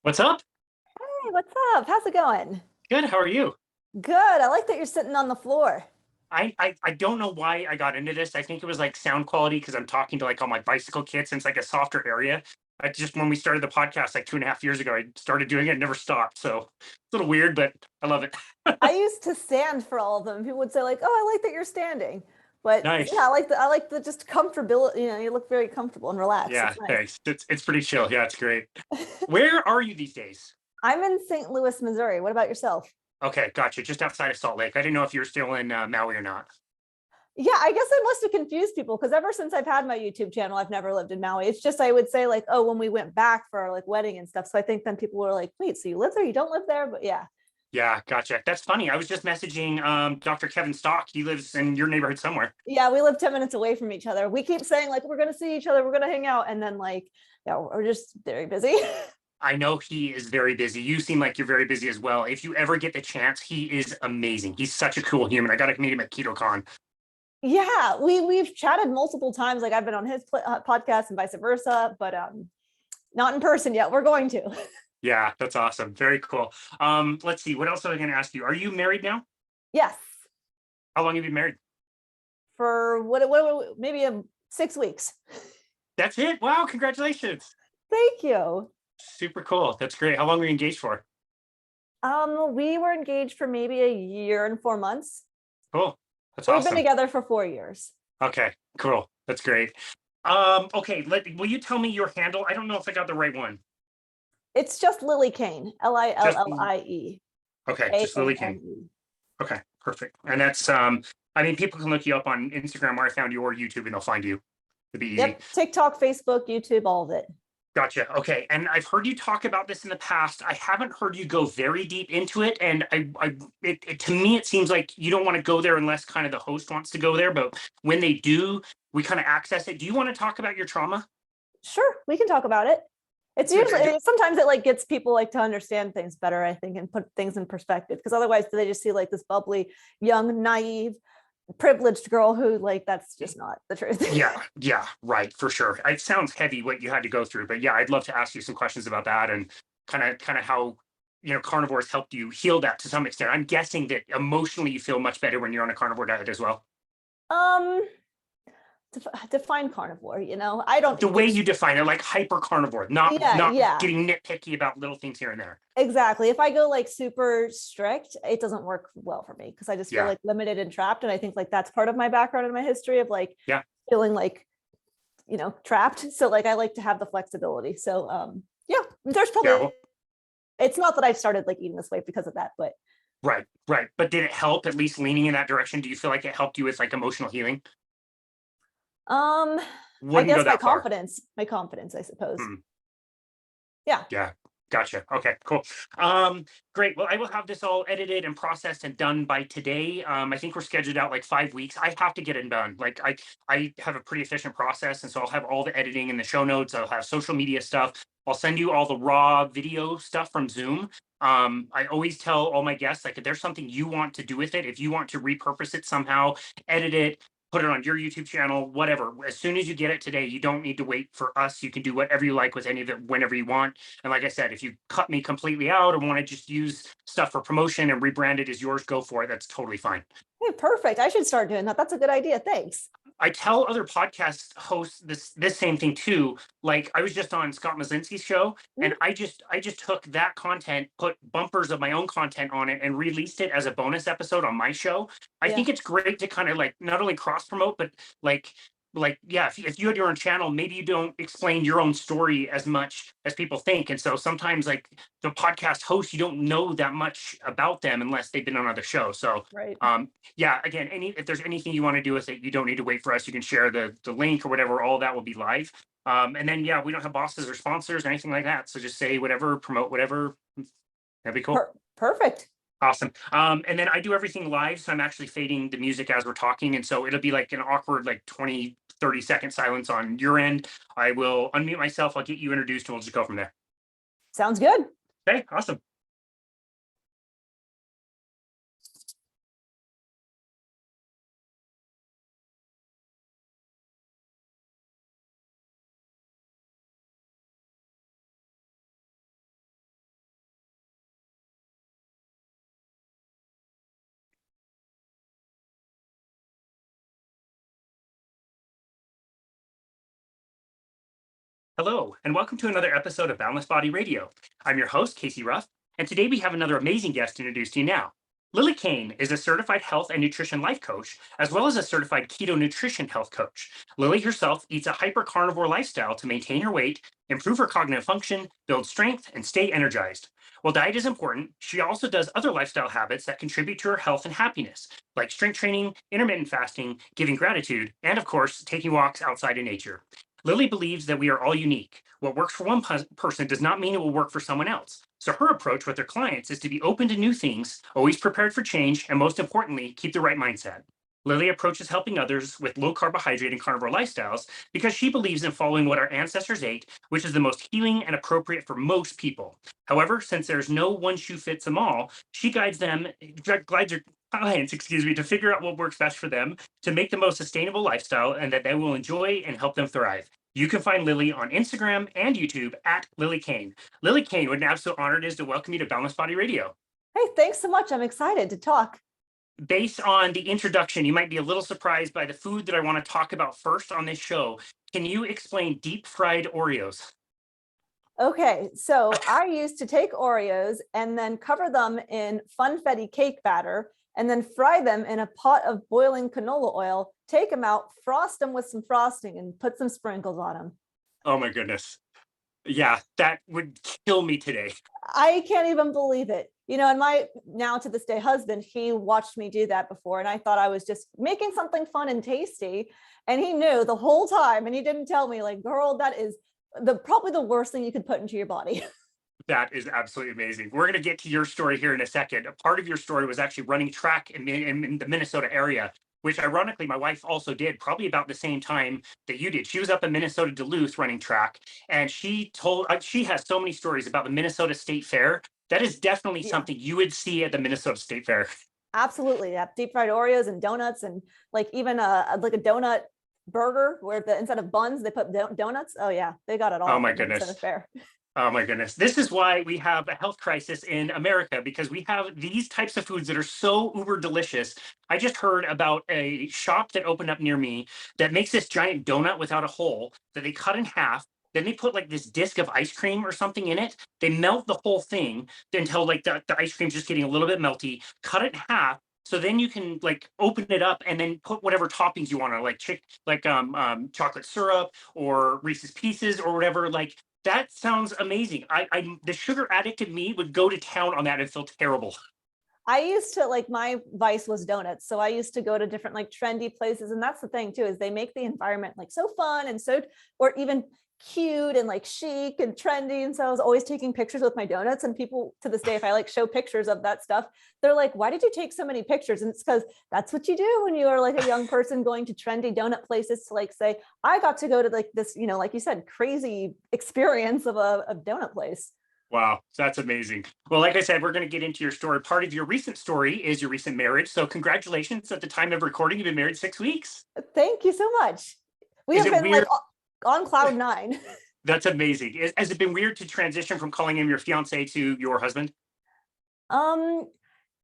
What's up? Hey, what's up? How's it going? Good. How are you? Good. I like that you're sitting on the floor. I don't know why I got into this. I think it was like sound quality because I'm talking to like all my bicycle kits and it's like a softer area. I just when we started the podcast like 2.5 years ago, I started doing it and never stopped. So it's a little weird, but I love it. I used to stand for all of them. People would say like, "Oh, I like that you're standing." But yeah, Nice. I like the just comfortability, you look very comfortable and relaxed. Yeah, It's nice. thanks. It's pretty chill. Yeah, it's great. Where are you these days? I'm in St. Louis, Missouri. What about yourself? Okay, gotcha. Just outside of Salt Lake. I didn't know if you were still in Maui or not. Yeah, I guess I must have confused people because ever since I've had my YouTube channel, I've never lived in Maui. It's just I would say like, "Oh, when we went back for our like wedding and stuff." So I think then people were like, "Wait, so you live there? You don't live there?" But yeah. Yeah, gotcha. That's funny. I was just messaging Dr. Kevin Stock. He lives in your neighborhood somewhere. Yeah, we live 10 minutes away from each other. We keep saying like we're gonna see each other, we're gonna hang out, and then like, yeah, we're just very busy. I know he is very busy. You seem like you're very busy as well. If you ever get the chance, he is amazing. He's such a cool human. I got to meet him at KetoCon. Yeah, we've chatted multiple times. Like I've been on his podcast and vice versa, but not in person yet. We're going to. Yeah, that's awesome. Very cool. Let's see. What else am I going to ask you? Are you married now? Yes, How long have you been married? for maybe 6 weeks. That's it. Wow, congratulations. Thank you. Super cool. That's great. How long were you engaged for? We were engaged for maybe a year and 4 months. Cool. That's We've been awesome. together for 4 years. Okay, cool. That's great. Okay, will you tell me your handle? I don't know if I got the right one. It's just Lillie Kane, Just Lillie okay, just Lillie Kane. Kane. Okay, perfect. And that's I mean people can look you up on Instagram where I found you or YouTube and they'll find you. It'd be easy. Yep, TikTok, Facebook, YouTube, all of it. Gotcha. Okay. And I've heard you talk about this in the past. I haven't heard you go very deep into it. And to me, it seems like you don't want to go there unless kind of the host wants to go there. But when they do, we kind of access it. Do you want to talk about your trauma? Sure, we can talk about it. It's Yeah, usually sometimes it like gets people like to understand things better, I think, and put things in perspective. Because otherwise, they just see like this bubbly, young, naive, privileged girl who like that's just not the truth. yeah, right, for sure. It sounds heavy what you had to go through, but yeah, I'd love to ask you some questions about that and kind of how carnivores helped you heal that to some extent. I'm guessing that emotionally you feel much better when you're on a carnivore diet as well. um, define carnivore. I don't. The way you define it, like hyper carnivore, not Yeah, not yeah, getting nitpicky about little things here and there. exactly. If I go like super strict, it doesn't work well for me because I just feel Yeah, like limited and trapped. And I think like that's part of my background and my history of like yeah, feeling like trapped. So like I like to have the flexibility. So yeah, there's yeah. probably Well, it's not that I've started like eating this way because of that, but right, right. But did it help at least leaning in that direction? Do you feel like it helped you with like emotional healing? um I Wouldn't go guess that far. my confidence, I suppose. Hmm. Yeah. Yeah. Gotcha. Okay, cool. Great. Well, I will have this all edited and processed and done by today. I think we're scheduled out like 5 weeks. I have to get it done. Like I have a pretty efficient process, and so I'll have all the editing and the show notes. I'll have social media stuff. I'll send you all the raw video stuff from Zoom. I always tell all my guests, like, if there's something you want to do with it, if you want to repurpose it somehow, edit it, put it on your YouTube channel, whatever. As soon as you get it today, you don't need to wait for us. You can do whatever you like with any of it whenever you want. And like I said, if you cut me completely out or want to just use stuff for promotion and rebrand it as yours, go for it. That's totally fine. Hey, perfect. I should start doing that. That's a good idea. Thanks. I tell other podcast hosts this same thing too. Like I was just on Scott Maslinski's show, and Mhm. I just took that content, put bumpers of my own content on it, and released it as a bonus episode on my show. I Yeah. think it's great to kind of like not only cross promote, but like yeah, if you had your own channel, maybe you don't explain your own story as much as people think, and so sometimes like the podcast host, you don't know that much about them unless they've been on other shows. So Right. yeah, again, if there's anything you want to do with it, you don't need to wait for us. You can share the link or whatever. All that will be live. And then yeah, we don't have bosses or sponsors or anything like that. So just say whatever, promote whatever. That'd be cool. Perfect. Awesome. And then I do everything live, so I'm actually fading the music as we're talking, and so it'll be like an awkward like 20-30 second silence on your end. I will unmute myself. I'll get you introduced, and we'll just go from there. Sounds good. Okay, awesome. Hello, and welcome to another episode of Boundless Body Radio. I'm your host, Casey Ruff, and today we have another amazing guest to introduce to you now. Lillie Kane is a certified health and nutrition life coach, as well as a certified keto nutrition health coach. Lillie herself eats a hypercarnivore lifestyle to maintain her weight, improve her cognitive function, build strength, and stay energized. While diet is important, she also does other lifestyle habits that contribute to her health and happiness, like strength training, intermittent fasting, giving gratitude, and of course, taking walks outside in nature. Lillie believes that we are all unique. What works for one person does not mean it will work for someone else. So her approach with her clients is to be open to new things, always prepared for change, and most importantly, keep the right mindset. Lillie approaches helping others with low carbohydrate and carnivore lifestyles because she believes in following what our ancestors ate, which is the most healing and appropriate for most people. However, since there's no one shoe fits them all, she guides her clients, to figure out what works best for them to make the most sustainable lifestyle and that they will enjoy and help them thrive. You can find Lillie on Instagram and YouTube at Lillie Kane. Lillie Kane, what an absolute honor it is to welcome you to Boundless Body Radio. Hey, thanks so much. I'm excited to talk. Based on the introduction, you might be a little surprised by the food that I want to talk about first on this show. Can you explain deep fried Oreos? Okay, so I used to take Oreos and then cover them in funfetti cake batter and then fry them in a pot of boiling canola oil, take them out, frost them with some frosting and put some sprinkles on them. Oh my goodness. Yeah, that would kill me today. I can't even believe it. And my now to this day husband, he watched me do that before and I thought I was just making something fun and tasty. And he knew the whole time and he didn't tell me, like, girl, that is probably the worst thing you could put into your body. That is absolutely amazing. We're going to get to your story here in a second. A part of your story was actually running track in the Minnesota area, which ironically my wife also did probably about the same time that you did. She was up in Minnesota Duluth running track, and she has so many stories about the Minnesota State Fair. That is definitely Yeah. something you would see at the Minnesota State Fair. Absolutely. Yeah. Deep fried Oreos and donuts and like even like a donut burger where instead of buns, they put donuts. Oh yeah. They got it all Oh at my the Minnesota goodness. Fair. Oh my goodness. This is why we have a health crisis in America, because we have these types of foods that are so uber delicious. I just heard about a shop that opened up near me that makes this giant donut without a hole that they cut in half. Then they put like this disc of ice cream or something in it. They melt the whole thing until like the ice cream's just getting a little bit melty, cut it in half. So then you can like open it up and then put whatever toppings you want to chocolate syrup or Reese's Pieces or whatever. Like that sounds amazing. The sugar addict in me would go to town on that and feel terrible. I used to like my vice was donuts. So I used to go to different like trendy places. And that's the thing too, is they make the environment like so fun and so, or even cute and like chic and trendy. And so I was always taking pictures with my donuts, and people to this day, if I like show pictures of that stuff, they're like, why did you take so many pictures? And it's because that's what you do when you are like a young person going to trendy donut places to like say, I got to go to like this, like you said, crazy experience of a donut place. Wow, that's amazing. Well, like I said, we're going to get into your story. Part of your recent story is your recent marriage. So congratulations. At the time of recording, you've been married 6 weeks. Thank you so much. We Is have it been weird? like on cloud nine. That's amazing. Has it been weird to transition from calling him your fiance to your husband? Um,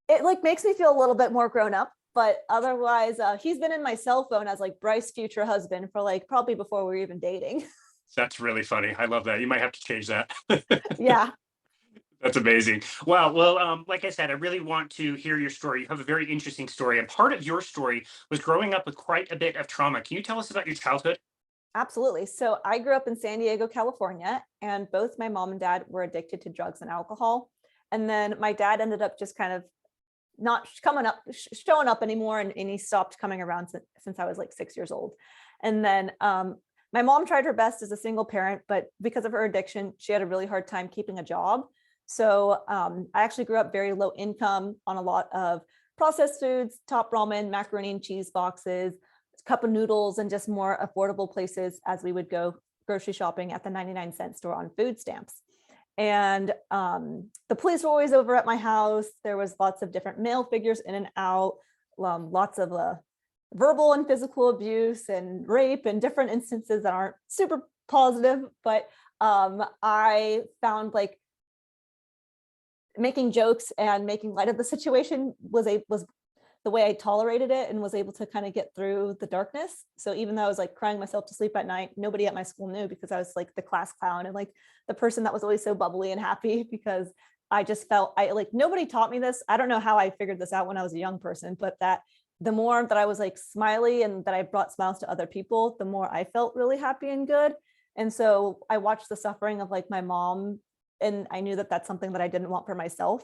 it like makes me feel a little bit more grown up, but otherwise, he's been in my cell phone as like Bryce future husband for like probably before we were even dating. That's really funny. I love that. You might have to change that. Yeah. That's amazing. Wow. Well, like I said, I really want to hear your story. You have a very interesting story, and part of your story was growing up with quite a bit of trauma. Can you tell us about your childhood? Absolutely. So I grew up in San Diego, California, and both my mom and dad were addicted to drugs and alcohol. And then my dad ended up just kind of not showing up anymore. And he stopped coming around since I was like 6 years old. And then my mom tried her best as a single parent, but because of her addiction, she had a really hard time keeping a job. So I actually grew up very low income on a lot of processed foods, top ramen, macaroni and cheese boxes, cup of noodles, and just more affordable places as we would go grocery shopping at the 99-cent store on food stamps. And the police were always over at my house. There was lots of different male figures in and out, lots of verbal and physical abuse and rape and different instances that aren't super positive. But I found like making jokes and making light of the situation was the way I tolerated it and was able to kind of get through the darkness. So even though I was like crying myself to sleep at night, nobody at my school knew because I was like the class clown and like the person that was always so bubbly and happy because I just felt I like nobody taught me this. I don't know how I figured this out when I was a young person, but that the more that I was like smiley and that I brought smiles to other people, the more I felt really happy and good. And so I watched the suffering of like my mom, and I knew that that's something that I didn't want for myself.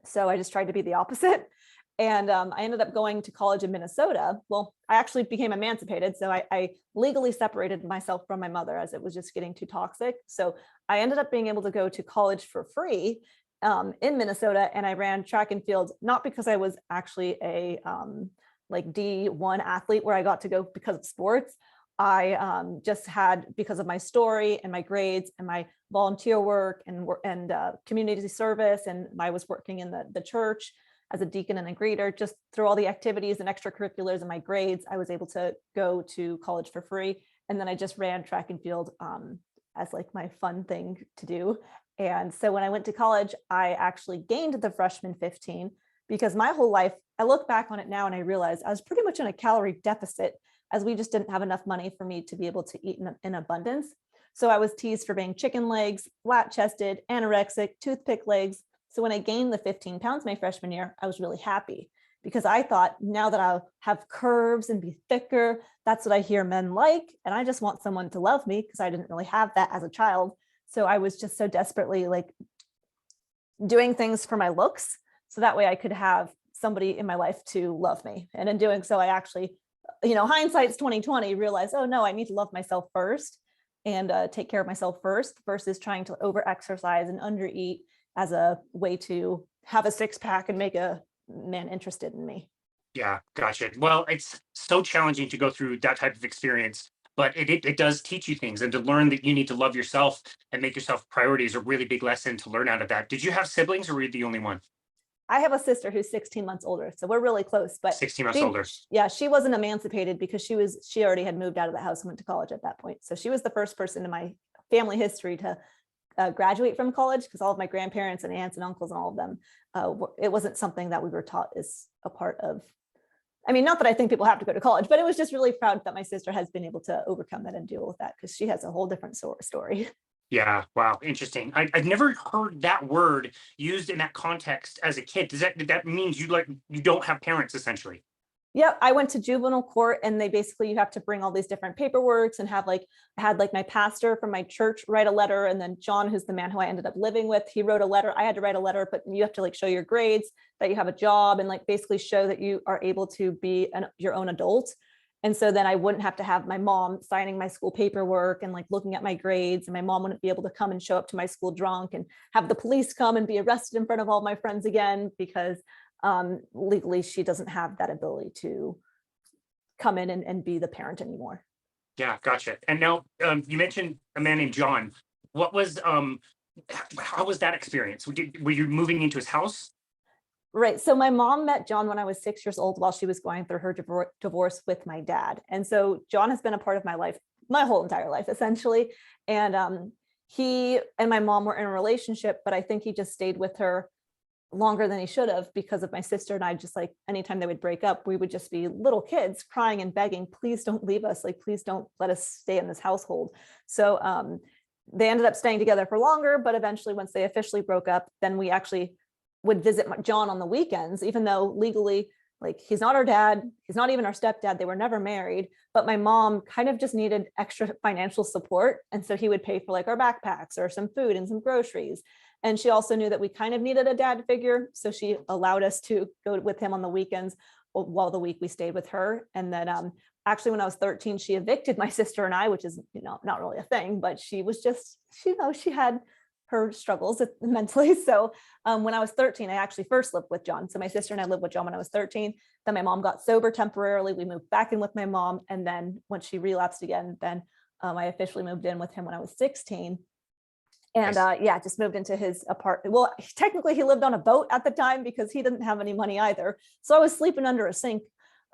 So I just tried to be the opposite. And I ended up going to college in Minnesota. Well, I actually became emancipated. So I legally separated myself from my mother as it was just getting too toxic. So I ended up being able to go to college for free in Minnesota. And I ran track and field, not because I was actually a like D1 athlete where I got to go because of sports. I just had, because of my story and my grades and my volunteer work and community service, and I was working in the church as a deacon and a greeter, just through all the activities and extracurriculars and my grades, I was able to go to college for free. And then I just ran track and field as like my fun thing to do. And so when I went to college, I actually gained the freshman 15 because my whole life, I look back on it now and I realize I was pretty much in a calorie deficit as we just didn't have enough money for me to be able to eat in abundance. So I was teased for being chicken legs, flat chested, anorexic, toothpick legs. So when I gained the 15 pounds my freshman year, I was really happy because I thought now that I'll have curves and be thicker, that's what I hear men like. And I just want someone to love me because I didn't really have that as a child. So I was just so desperately like doing things for my looks. So that way I could have somebody in my life to love me. And in doing so, I actually, hindsight's 2020, realized, oh no, I need to love myself first and take care of myself first versus trying to over exercise and undereat as a way to have a six pack and make a man interested in me. Yeah, gotcha. Well, it's so challenging to go through that type of experience, but it does teach you things, and to learn that you need to love yourself and make yourself a priority is a really big lesson to learn out of that. Did you have siblings, or were you the only one? I have a sister who's 16 months older, so we're really close, but 16 months she, older. yeah, she wasn't emancipated because she already had moved out of the house and went to college at that point. So she was the first person in my family history to graduate from college, because all of my grandparents and aunts and uncles and all of them, it wasn't something that we were taught as a part of. I mean, not that I think people have to go to college, but it was just really proud that my sister has been able to overcome that and deal with that because she has a whole different story. Yeah, wow, interesting. I've never heard that word used in that context as a kid. That means you don't have parents essentially? Yeah, I went to juvenile court and they basically, you have to bring all these different paperworks and have like, I had like my pastor from my church write a letter. And then John, who's the man who I ended up living with, he wrote a letter. I had to write a letter, but you have to like show your grades, that you have a job, and like basically show that you are able to be your own adult. And so then I wouldn't have to have my mom signing my school paperwork and like looking at my grades, and my mom wouldn't be able to come and show up to my school drunk and have the police come and be arrested in front of all my friends again, because legally she doesn't have that ability to come in and be the parent anymore. Yeah, gotcha. And now, you mentioned a man named John. What was how was that experience? Were you moving into his house? Right. So my mom met John when I was 6 years old while she was going through her divorce with my dad. And so John has been a part of my life, my whole entire life, essentially. And he and my mom were in a relationship, but I think he just stayed with her longer than he should have because of my sister and I. Just like anytime they would break up, we would just be little kids crying and begging, please don't leave us. Like, please don't let us stay in this household. So they ended up staying together for longer, but eventually once they officially broke up, then we actually would visit John on the weekends, even though legally, like, he's not our dad, he's not even our stepdad, they were never married, but my mom kind of just needed extra financial support. And so he would pay for like our backpacks or some food and some groceries. And she also knew that we kind of needed a dad figure. So she allowed us to go with him on the weekends while the week we stayed with her. And then actually when I was 13, she evicted my sister and I, which is, not really a thing, but she was just, she had her struggles mentally. So when I was 13, I actually first lived with John. So my sister and I lived with John when I was 13. Then my mom got sober temporarily. We moved back in with my mom. And then when she relapsed again, then I officially moved in with him when I was 16. And just moved into his apartment. Well, technically he lived on a boat at the time because he didn't have any money either. So I was sleeping under a sink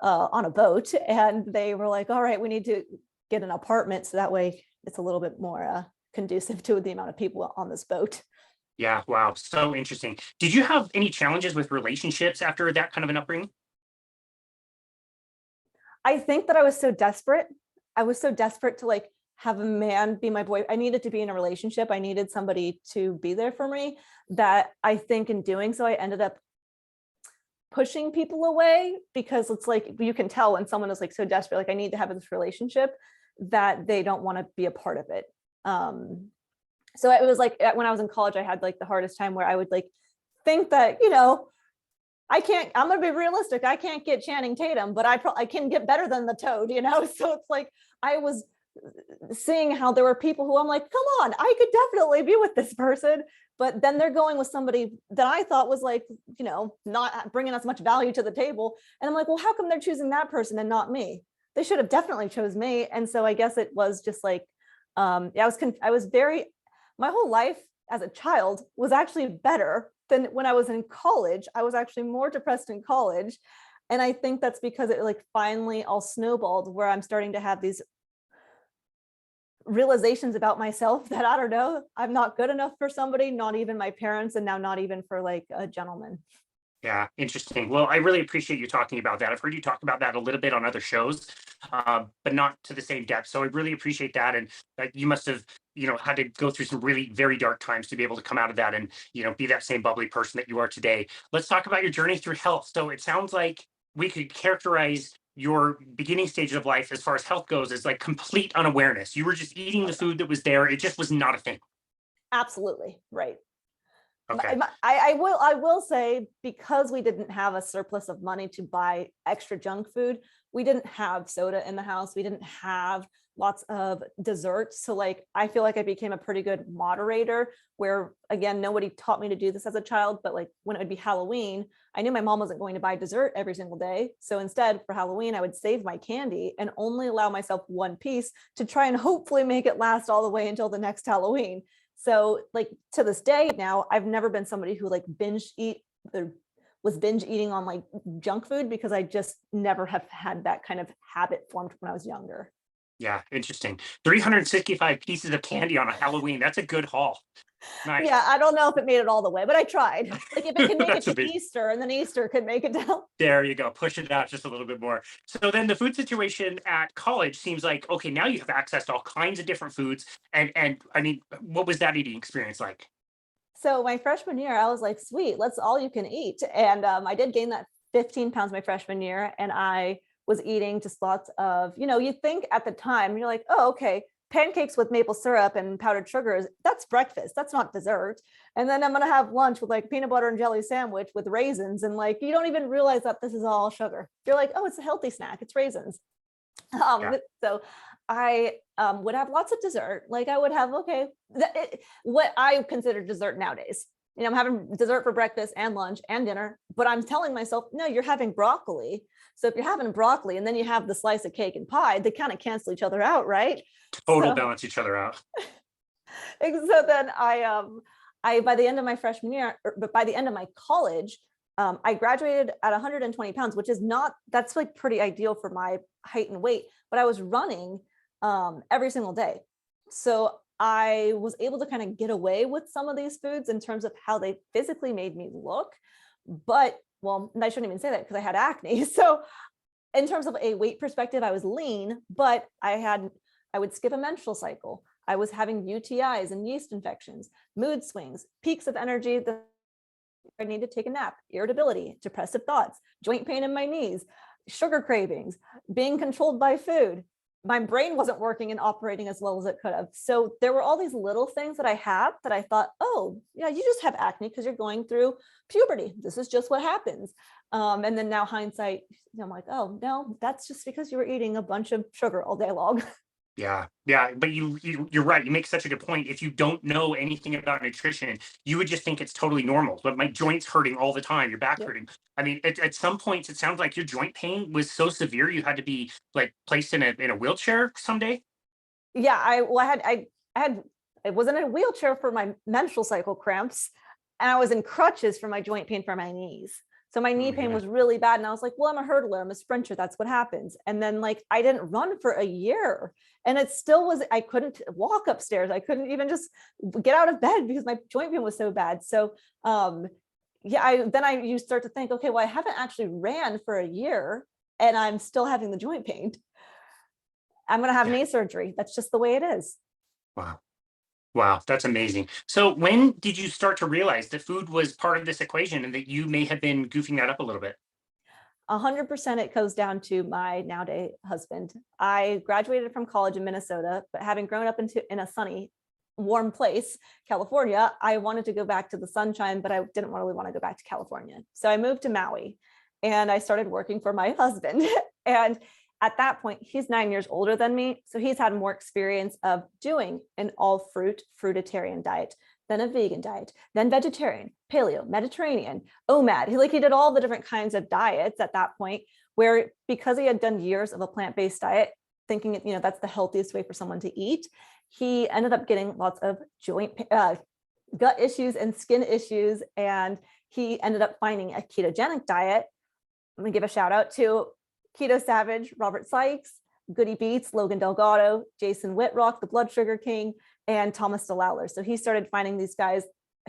on a boat, and they were like, all right, we need to get an apartment. So that way it's a little bit more conducive to the amount of people on this boat. Yeah, wow, so interesting. Did you have any challenges with relationships after that kind of an upbringing? I think that I was so desperate. I was so desperate to like have a man be my boy. I needed to be in a relationship. I needed somebody to be there for me, that I think in doing so, I ended up pushing people away, because it's like, you can tell when someone is like so desperate, like I need to have this relationship, that they don't want to be a part of it. So it was like when I was in college, I had like the hardest time where I would like think that, I'm going to be realistic. I can't get Channing Tatum, but I can get better than the Toad, So it's like, I was seeing how there were people who I'm like, come on, I could definitely be with this person. But then they're going with somebody that I thought was like, not bringing as much value to the table. And I'm like, well, how come they're choosing that person and not me? They should have definitely chose me. And so I guess it was just like, I was my whole life as a child was actually better than when I was in college. I was actually more depressed in college. And I think that's because it like finally all snowballed, where I'm starting to have these realizations about myself that I don't know, I'm not good enough for somebody, not even my parents, and now not even for like a gentleman. Yeah, interesting. Well, I really appreciate you talking about that. I've heard you talk about that a little bit on other shows, but not to the same depth. So I really appreciate that. And you must have, had to go through some really very dark times to be able to come out of that and, be that same bubbly person that you are today. Let's talk about your journey through health. So it sounds like we could characterize your beginning stage of life as far as health goes as like complete unawareness. You were just eating the food that was there. It just was not a thing. Absolutely. Right. Okay. I will say, because we didn't have a surplus of money to buy extra junk food, we didn't have soda in the house. We didn't have lots of desserts. So like, I feel like I became a pretty good moderator, where again, nobody taught me to do this as a child, but like when it would be Halloween, I knew my mom wasn't going to buy dessert every single day. So instead, for Halloween, I would save my candy and only allow myself one piece to try and hopefully make it last all the way until the next Halloween. So like to this day now, I've never been somebody who like was binge eating on like junk food, because I just never have had that kind of habit formed when I was younger. Yeah, interesting. 365 pieces of candy on a Halloween. That's a good haul. Nice. Yeah, I don't know if it made it all the way, but I tried. Like if it can make it That's a to big, Easter, and then Easter could make it down. there you go. Push it out just a little bit more. So then the food situation at college seems like, okay, now you have access to all kinds of different foods. And I mean, what was that eating experience like? So my freshman year, I was like, sweet, let's all you can eat. And I did gain that 15 pounds my freshman year. And I was eating just lots of, you think at the time, you're like, oh, okay, pancakes with maple syrup and powdered sugars, that's breakfast. That's not dessert. And then I'm going to have lunch with like peanut butter and jelly sandwich with raisins. And like, you don't even realize that this is all sugar. You're like, oh, it's a healthy snack. It's raisins. Yeah. So I would have lots of dessert. Like I would have, what I consider dessert nowadays. I'm having dessert for breakfast and lunch and dinner, but I'm telling myself, no, you're having broccoli. So if you're having broccoli and then you have the slice of cake and pie, they kind of cancel each other out, right? Total So, balance each other out. so then I by the end of my freshman year, but by the end of my college, I graduated at 120 pounds, which is that's like pretty ideal for my height and weight, but I was running every single day. So I was able to kind of get away with some of these foods in terms of how they physically made me look. But well, I shouldn't even say that because I had acne. So in terms of a weight perspective, I was lean, but I would skip a menstrual cycle. I was having UTIs and yeast infections, mood swings, peaks of energy that I need to take a nap, irritability, depressive thoughts, joint pain in my knees, sugar cravings, being controlled by food. My brain wasn't working and operating as well as it could have. So there were all these little things that I had that I thought, oh, yeah, you just have acne because you're going through puberty. This is just what happens. And then now hindsight, I'm like, oh, no, that's just because you were eating a bunch of sugar all day long. Yeah, yeah, but you're right. You make such a good point. If you don't know anything about nutrition, you would just think it's totally normal. But my joints hurting all the time, your back Yep. hurting. I mean, at some points, it sounds like your joint pain was so severe you had to be like placed in a wheelchair someday. Yeah, I was in a wheelchair for my menstrual cycle cramps, and I was in crutches for my joint pain for my knees. So my Oh knee my pain goodness. was really bad. And I was like, well, I'm a hurdler, I'm a sprinter. That's what happens. And then like, I didn't run for a year, and it still was, I couldn't walk upstairs. I couldn't even just get out of bed because my joint pain was so bad. So, you start to think, okay, well, I haven't actually ran for a year. and I'm still having the joint pain. I'm going to have Yeah. knee surgery. That's just the way it is. Wow. Wow, that's amazing. So when did you start to realize that food was part of this equation and that you may have been goofing that up a little bit? 100% it goes down to my nowadays husband. I graduated from college in Minnesota, but having grown up in a sunny, warm place, California, I wanted to go back to the sunshine, but I didn't really want to go back to California. So I moved to Maui and I started working for my husband. And at that point, he's 9 years older than me. So he's had more experience of doing an all fruit, fruitarian diet, then a vegan diet, then vegetarian, paleo, Mediterranean, OMAD. He did all the different kinds of diets at that point, where because he had done years of a plant-based diet, thinking, that's the healthiest way for someone to eat, he ended up getting lots of gut issues and skin issues. And he ended up finding a ketogenic diet. I'm gonna give a shout out to Keto Savage, Robert Sykes, Goody Beats, Logan Delgado, Jason Whitrock, the Blood Sugar King, and Thomas DeLauer. So he started finding these guys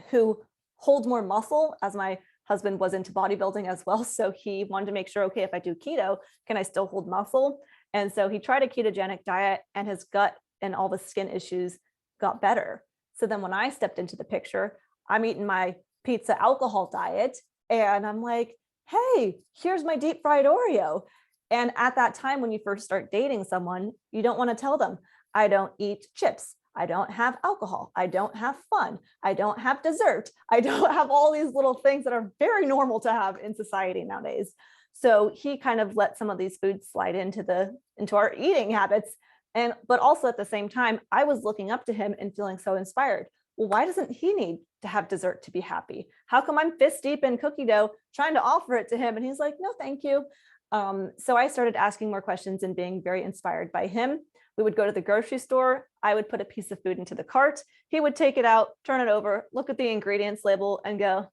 who hold more muscle, as my husband was into bodybuilding as well. So he wanted to make sure, okay, if I do keto, can I still hold muscle? And so he tried a ketogenic diet and his gut and all the skin issues got better. So then when I stepped into the picture, I'm eating my pizza alcohol diet and I'm like, hey, here's my deep fried Oreo. And at that time, when you first start dating someone, you don't want to tell them, I don't eat chips. I don't have alcohol. I don't have fun. I don't have dessert. I don't have all these little things that are very normal to have in society nowadays. So he kind of let some of these foods slide into our eating habits. But also at the same time, I was looking up to him and feeling so inspired. Well, why doesn't he need to have dessert to be happy? How come I'm fist deep in cookie dough trying to offer it to him? And he's like, no, thank you. So I started asking more questions and being very inspired by him. We would go to the grocery store. I would put a piece of food into the cart. He would take it out, turn it over, look at the ingredients label and go,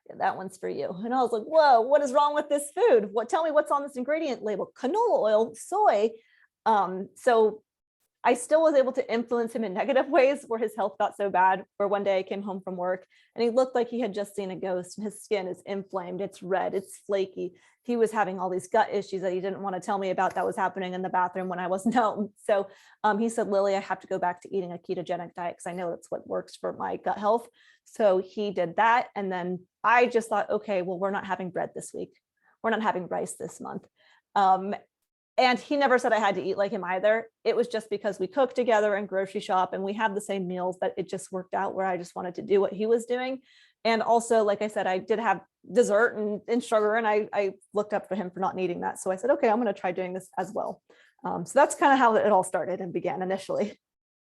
yeah, that one's for you. And I was like, whoa, what is wrong with this food? Tell me what's on this ingredient label. Canola oil, soy. So I still was able to influence him in negative ways where his health got so bad, where one day I came home from work and he looked like he had just seen a ghost and his skin is inflamed. It's red, it's flaky. He was having all these gut issues that he didn't want to tell me about that was happening in the bathroom when I wasn't home. So he said, Lily, I have to go back to eating a ketogenic diet because I know that's what works for my gut health. So he did that. And then I just thought, okay, well, we're not having bread this week. We're not having rice this month. And he never said I had to eat like him either. It was just because we cooked together and grocery shop and we had the same meals that it just worked out where I just wanted to do what he was doing. And also, like I said, I did have dessert and sugar and I looked up for him for not needing that. So I said, okay, I'm going to try doing this as well. So that's kind of how it all started and began initially.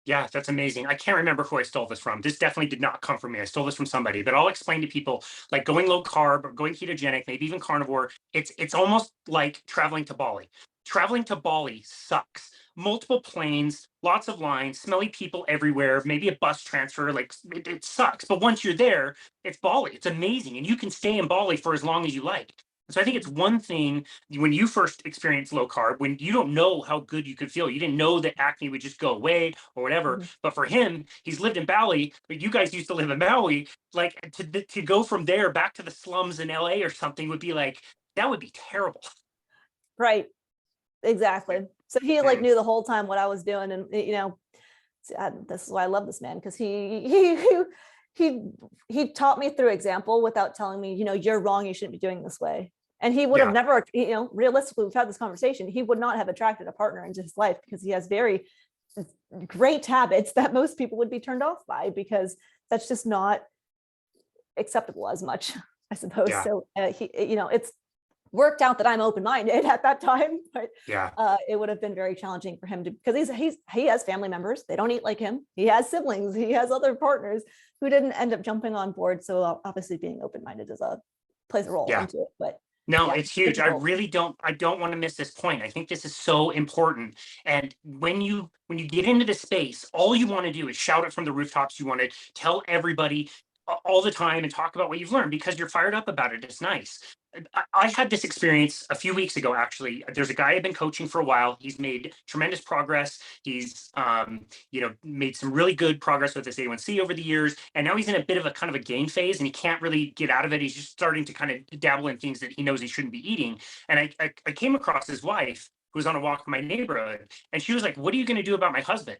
Yeah, that's amazing. I can't remember who I stole this from. This definitely did not come from me. I stole this from somebody, but I'll explain to people like going low carb or going ketogenic, maybe even carnivore. It's almost like traveling to Bali. Traveling to Bali sucks. Multiple planes, lots of lines, smelly people everywhere, maybe a bus transfer, like it sucks. But once you're there, it's Bali. It's amazing. And you can stay in Bali for as long as you like. So I think it's one thing when you first experience low carb, when you don't know how good you could feel. You didn't know that acne would just go away or whatever. Mhm. But for him, he's lived in Bali, but you guys used to live in Maui. Like to go from there back to the slums in LA or something would be like, that would be terrible. Right. Exactly. So he like Mm. knew the whole time what I was doing. And, this is why I love this man, because he taught me through example without telling me, you're wrong, you shouldn't be doing this way. And he would have Yeah. never, realistically, we've had this conversation, he would not have attracted a partner into his life because he has very great habits that most people would be turned off by, because that's just not acceptable as much, I suppose. Yeah. So it's worked out that I'm open-minded at that time, but Yeah. it would have been very challenging for him to, because he has family members, they don't eat like him. He has siblings, he has other partners who didn't end up jumping on board. So obviously being open-minded plays a role Yeah. into it. But No, yeah, it's huge. I really don't want to miss this point. I think this is so important. And when you get into the space, all you want to do is shout it from the rooftops. You want to tell everybody all the time and talk about what you've learned because you're fired up about it. It's nice. I had this experience a few weeks ago, actually. There's a guy I've been coaching for a while. He's made tremendous progress. He's, made some really good progress with his A1C over the years. And now he's in a bit of a kind of a gain phase and he can't really get out of it. He's just starting to kind of dabble in things that he knows he shouldn't be eating. And I came across his wife who was on a walk in my neighborhood and she was like, "What are you going to do about my husband?"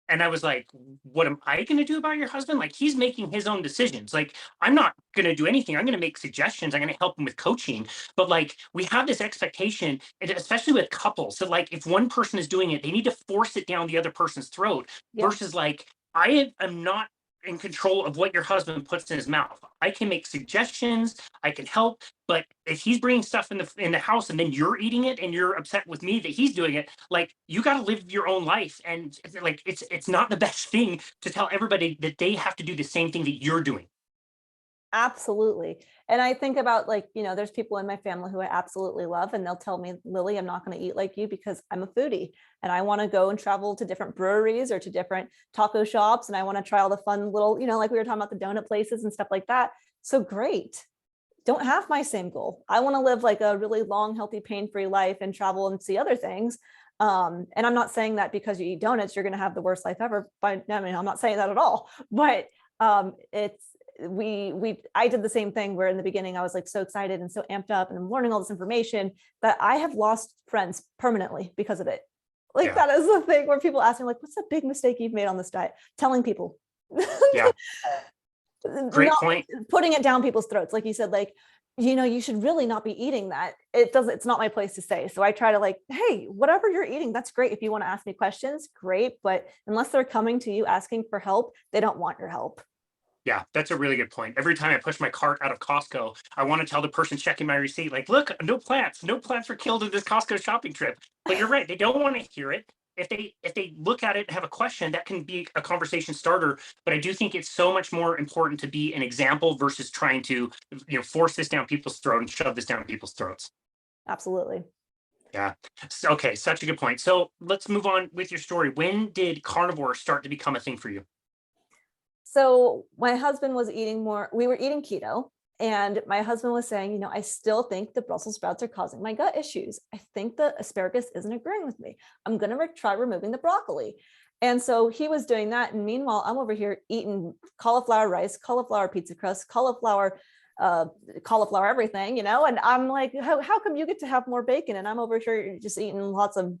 And I was like, "What am I going to do about your husband? Like, he's making his own decisions. Like, I'm not going to do anything. I'm going to make suggestions. I'm going to help him with coaching." But like, we have this expectation, and especially with couples, that like, if one person is doing it, they need to force it down the other person's throat Yeah, versus like, I am not in control of what your husband puts in his mouth. I can make suggestions, I can help, but if he's bringing stuff in the house and then you're eating it and you're upset with me that he's doing it, like, you got to live your own life. And like, it's not the best thing to tell everybody that they have to do the same thing that you're doing. absolutely. And I think about, like, there's people in my family who I absolutely love, and they'll tell me, "Lily, I'm not going to eat like you because I'm a foodie and I want to go and travel to different breweries or to different taco shops. And I want to try all the fun little, like we were talking about the donut places and stuff like that." So great. Don't have my same goal. I want to live like a really long, healthy, pain-free life and travel and see other things. And I'm not saying that because you eat donuts, you're going to have the worst life ever. But I mean, I'm not saying that at all. But it's I did the same thing where in the beginning I was like so excited and so amped up and I'm learning all this information that I have lost friends permanently because of it. Like, Yeah. that is the thing where people ask me, like, "What's the big mistake you've made on this diet?" Telling people. Yeah. Great Not point. putting it down people's throats. Like you said, like, you should really not be eating that. It's not my place to say. So I try to, like, "Hey, whatever you're eating, that's great. If you want to ask me questions, great. But unless they're coming to you asking for help, they don't want your help." Yeah, that's a really good point. Every time I push my cart out of Costco, I want to tell the person checking my receipt, like, "Look, no plants. No plants were killed in this Costco shopping trip." But you're right; they don't want to hear it. If they look at it and have a question, that can be a conversation starter. But I do think it's so much more important to be an example versus trying to, force this down people's throat and shove this down people's throats. Absolutely. Yeah. Okay, such a good point. So let's move on with your story. When did carnivore start to become a thing for you? So my husband was eating more, we were eating keto, and my husband was saying, "I still think the Brussels sprouts are causing my gut issues. I think the asparagus isn't agreeing with me. I'm going to try removing the broccoli." And so he was doing that. And meanwhile, I'm over here eating cauliflower rice, cauliflower pizza crust, cauliflower everything, and I'm like, how come you get to have more bacon? And I'm over here just eating lots of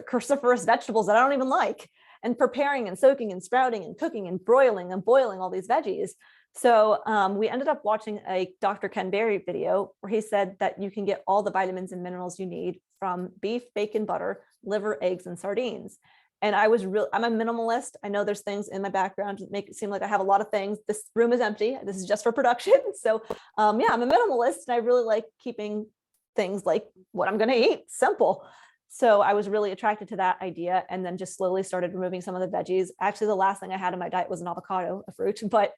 cruciferous vegetables that I don't even like, and preparing and soaking and sprouting and cooking and broiling and boiling all these veggies. So we ended up watching a Dr. Ken Berry video where he said that you can get all the vitamins and minerals you need from beef, bacon, butter, liver, eggs, and sardines. And I'm a minimalist. I know there's things in my background that make it seem like I have a lot of things. This room is empty. This is just for production. So yeah, I'm a minimalist and I really like keeping things like what I'm going to eat simple. So I was really attracted to that idea, and then just slowly started removing some of the veggies. Actually, the last thing I had in my diet was an avocado, a fruit, but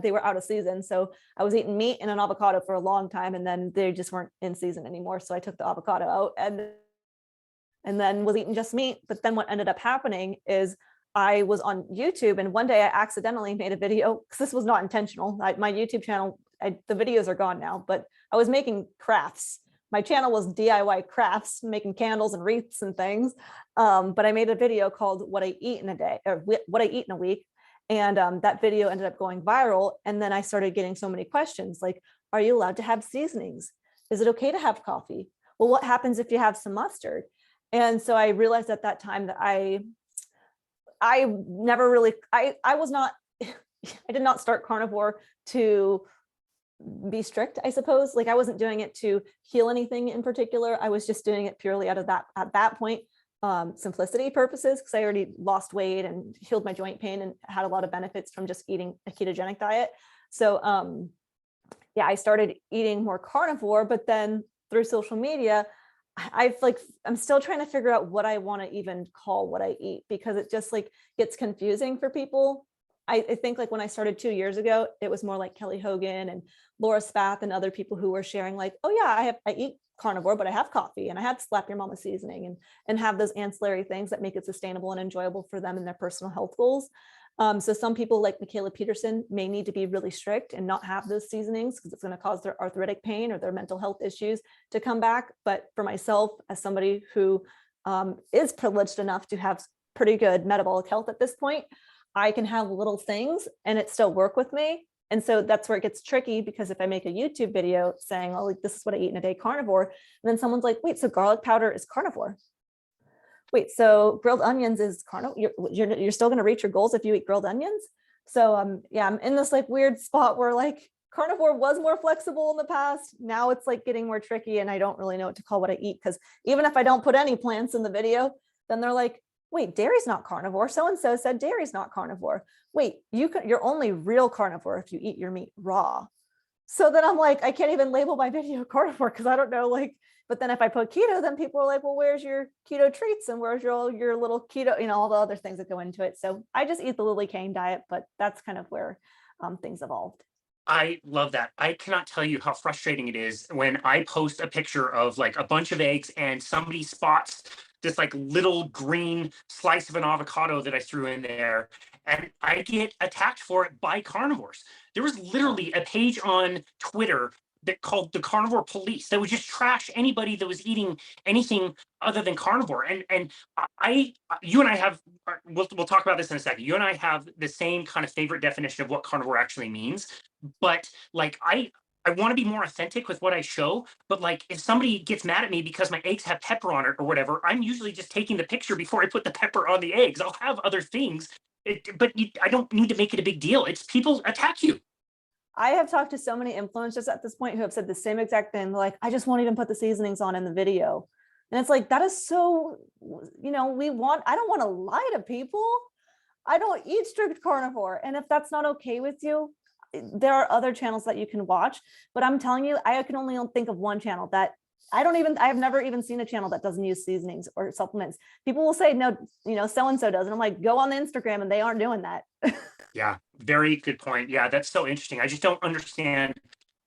they were out of season. So I was eating meat and an avocado for a long time, and then they just weren't in season anymore. So I took the avocado out and then was eating just meat. But then what ended up happening is I was on YouTube, and one day I accidentally made a video, because this was not intentional. My YouTube channel, the videos are gone now, but I was making crafts. My channel was DIY crafts, making candles and wreaths and things. But I made a video called "What I Eat in a Day," or "What I Eat in a Week." And that video ended up going viral. And then I started getting so many questions like, "Are you allowed to have seasonings? Is it okay to have coffee? Well, what happens if you have some mustard?" And so I realized at that time that I never really, I was not, I did not start carnivore to be strict, I suppose. Like, I wasn't doing it to heal anything in particular. I was just doing it purely out of that, at that point, simplicity purposes, because I already lost weight and healed my joint pain and had a lot of benefits from just eating a ketogenic diet. So yeah, I started eating more carnivore, but then through social media, I'm still trying to figure out what I want to even call what I eat, because it just like gets confusing for people. I think like when I started 2 years ago, it was more like Kelly Hogan and Laura Spath and other people who were sharing like, "Oh yeah, I eat carnivore, but I have coffee and I have Slap Your Mama seasoning," and have those ancillary things that make it sustainable and enjoyable for them and their personal health goals. So some people like Michaela Peterson may need to be really strict and not have those seasonings because it's going to cause their arthritic pain or their mental health issues to come back. But for myself, as somebody who is privileged enough to have pretty good metabolic health at this point, I can have little things and it still work with me. And so that's where it gets tricky, because if I make a YouTube video saying, oh, like, this is what I eat in a day, carnivore, and then someone's like, wait, so garlic powder is carnivore? Wait, so grilled onions is carnivore? You're still going to reach your goals if you eat grilled onions? So yeah, I'm in this like weird spot where like carnivore was more flexible in the past. Now it's like getting more tricky, and I don't really know what to call what I eat, because even if I don't put any plants in the video, then they're like, wait, dairy's not carnivore. So-and-so said dairy's not carnivore. Wait, you're only real carnivore if you eat your meat raw. So then I'm like, I can't even label my video carnivore because I don't know, like, but then if I put keto, then people are like, well, where's your keto treats and where's your little keto, all the other things that go into it. So I just eat the Lillie Kane diet, but that's kind of where things evolved. I love that. I cannot tell you how frustrating it is when I post a picture of like a bunch of eggs and somebody spots this like little green slice of an avocado that I threw in there, and I get attacked for it by carnivores. There was literally a page on Twitter that called the Carnivore Police that would just trash anybody that was eating anything other than carnivore. And you and I have, we'll talk about this in a second. You and I have the same kind of favorite definition of what carnivore actually means. But like I want to be more authentic with what I show, but like if somebody gets mad at me because my eggs have pepper on it or whatever, I'm usually just taking the picture before I put the pepper on the eggs. I'll have other things, I don't need to make it a big deal. It's people attack you. I have talked to so many influencers at this point who have said the same exact thing. They're like, I just won't even put the seasonings on in the video. And it's like, that is so, I don't want to lie to people. I don't eat strict carnivore. And if that's not okay with you, there are other channels that you can watch. But I'm telling you, I can only think of one channel that I have never even seen a channel that doesn't use seasonings or supplements. People will say, no, so-and-so does. And I'm like, go on the Instagram and they aren't doing that. Yeah, very good point. Yeah, that's so interesting. I just don't understand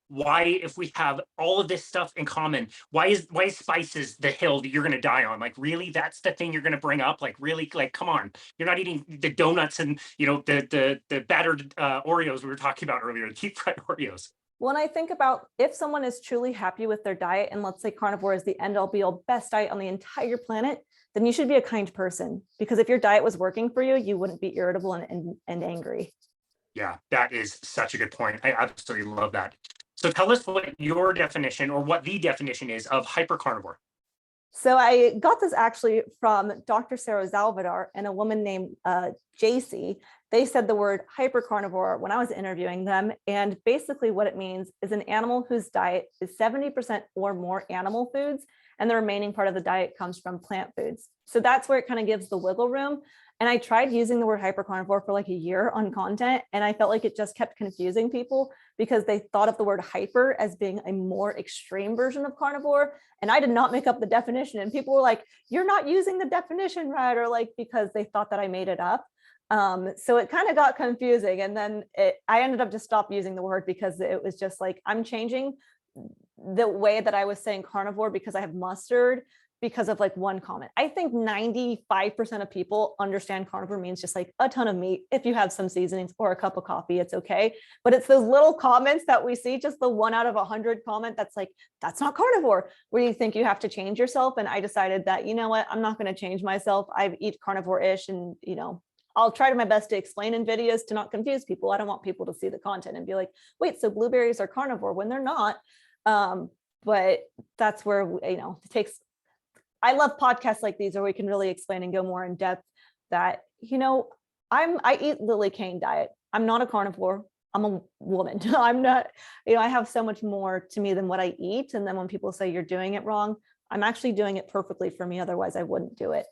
why, if we have all of this stuff in common, why is spices the hill that you're going to die on? Like, really, that's the thing you're going to bring up? Like, really, like, come on, you're not eating the donuts and the battered Oreos we were talking about earlier, the deep fried Oreos. When I think about if someone is truly happy with their diet, and let's say carnivore is the end all be all best diet on the entire planet, then you should be a kind person, because if your diet was working for you, you wouldn't be irritable and angry. Yeah, that is such a good point. I absolutely love that. So tell us what your definition, or what the definition is, of hypercarnivore. So I got this actually from Dr. Sarah Zalvadar and a woman named JC. They said the word hypercarnivore when I was interviewing them. And basically what it means is an animal whose diet is 70% or more animal foods, and the remaining part of the diet comes from plant foods. So that's where it kind of gives the wiggle room. And I tried using the word hypercarnivore for like a year on content, and I felt like it just kept confusing people because they thought of the word hyper as being a more extreme version of carnivore. And I did not make up the definition. And people were like, you're not using the definition right, or like, because they thought that I made it up. So it kind of got confusing. And then I ended up just stop using the word, because it was just like, I'm changing the way that I was saying carnivore because I have mustard, because of like one comment. I think 95% of people understand carnivore means just like a ton of meat. If you have some seasonings or a cup of coffee, it's okay. But it's those little comments that we see, just the 1 out of 100 comment that's like, that's not carnivore, where you think you have to change yourself. And I decided that, you know what, I'm not going to change myself. I eat carnivore-ish, and I'll try my best to explain in videos to not confuse people. I don't want people to see the content and be like, wait, so blueberries are carnivore, when they're not. But that's where, it takes, I love podcasts like these where we can really explain and go more in depth that, I eat Lillie Kane diet. I'm not a carnivore. I'm a woman. I'm not, I have so much more to me than what I eat. And then when people say you're doing it wrong, I'm actually doing it perfectly for me. Otherwise I wouldn't do it.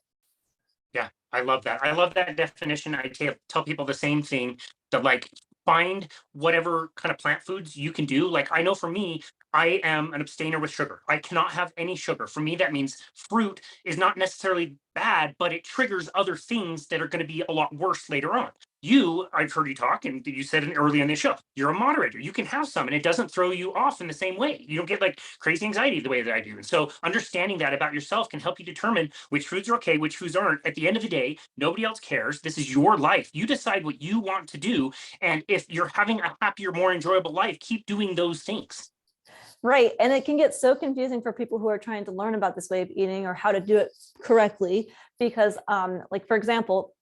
Yeah, I love that. I love that definition. I tell people the same thing, that like, find whatever kind of plant foods you can do. Like, I know for me, I am an abstainer with sugar. I cannot have any sugar. For me, that means fruit is not necessarily bad, but it triggers other things that are going to be a lot worse later on. You, I've heard you talk, and you said it early in the show, you're a moderator. You can have some, and it doesn't throw you off in the same way. You don't get like crazy anxiety the way that I do. And so understanding that about yourself can help you determine which foods are okay, which foods aren't. At the end of the day, nobody else cares. This is your life. You decide what you want to do. And if you're having a happier, more enjoyable life, keep doing those things. Right. And it can get so confusing for people who are trying to learn about this way of eating or how to do it correctly. Because like, for example,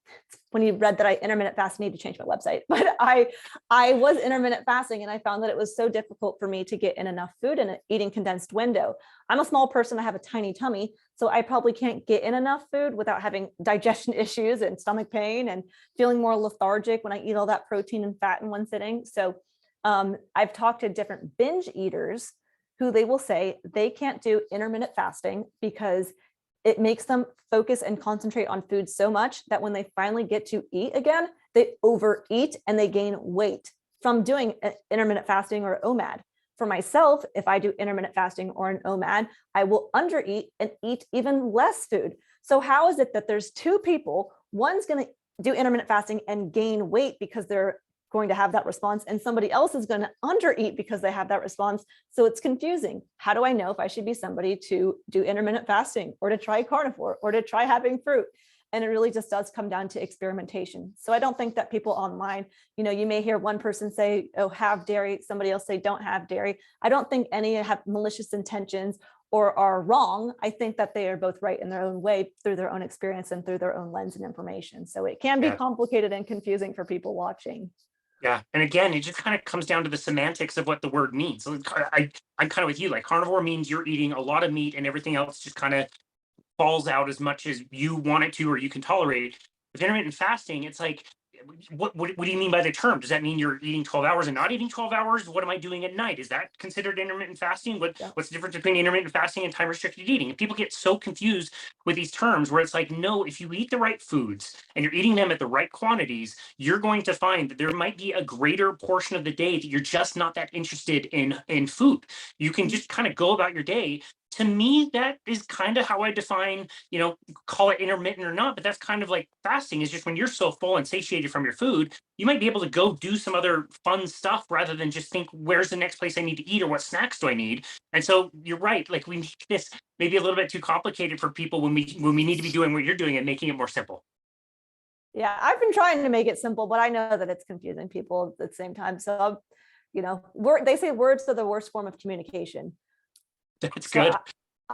when you read that I intermittent fast, I need to change my website, but I was intermittent fasting and I found that it was so difficult for me to get in enough food in an eating condensed window. I'm a small person. I have a tiny tummy, so I probably can't get in enough food without having digestion issues and stomach pain and feeling more lethargic when I eat all that protein and fat in one sitting. So I've talked to different binge eaters who they will say they can't do intermittent fasting because it makes them focus and concentrate on food so much that when they finally get to eat again, they overeat and they gain weight from doing intermittent fasting or OMAD. For myself, if I do intermittent fasting or an OMAD, I will undereat and eat even less food. So how is it that there's two people, one's going to do intermittent fasting and gain weight because they're going to have that response, and somebody else is going to undereat because they have that response? So it's confusing. How do I know if I should be somebody to do intermittent fasting or to try carnivore or to try having fruit? And it really just does come down to experimentation. So I don't think that people online, you may hear one person say, oh, have dairy, somebody else say don't have dairy. I don't think any have malicious intentions or are wrong. I think that they are both right in their own way through their own experience and through their own lens and information. So it can be complicated and confusing for people watching. Yeah. And again, it just kind of comes down to the semantics of what the word means. So I'm kind of with you. Like carnivore means you're eating a lot of meat and everything else just kind of falls out as much as you want it to or you can tolerate. With intermittent fasting, it's like, what do you mean by the term? Does that mean you're eating 12 hours and not eating 12 hours? What am I doing at night? Is that considered intermittent fasting? What's the difference between intermittent fasting and time restricted eating? And people get so confused with these terms where it's like, no, if you eat the right foods and you're eating them at the right quantities, you're going to find that there might be a greater portion of the day that you're just not that interested in food. You can just kind of go about your day. To me, that is kind of how I define, call it intermittent or not, but that's kind of like fasting is just when you're so full and satiated from your food, you might be able to go do some other fun stuff rather than just think, where's the next place I need to eat or what snacks do I need? And so you're right. Like we make this maybe a little bit too complicated for people when we need to be doing what you're doing and making it more simple. Yeah, I've been trying to make it simple, but I know that it's confusing people at the same time. So, they say words are the worst form of communication. That's So good.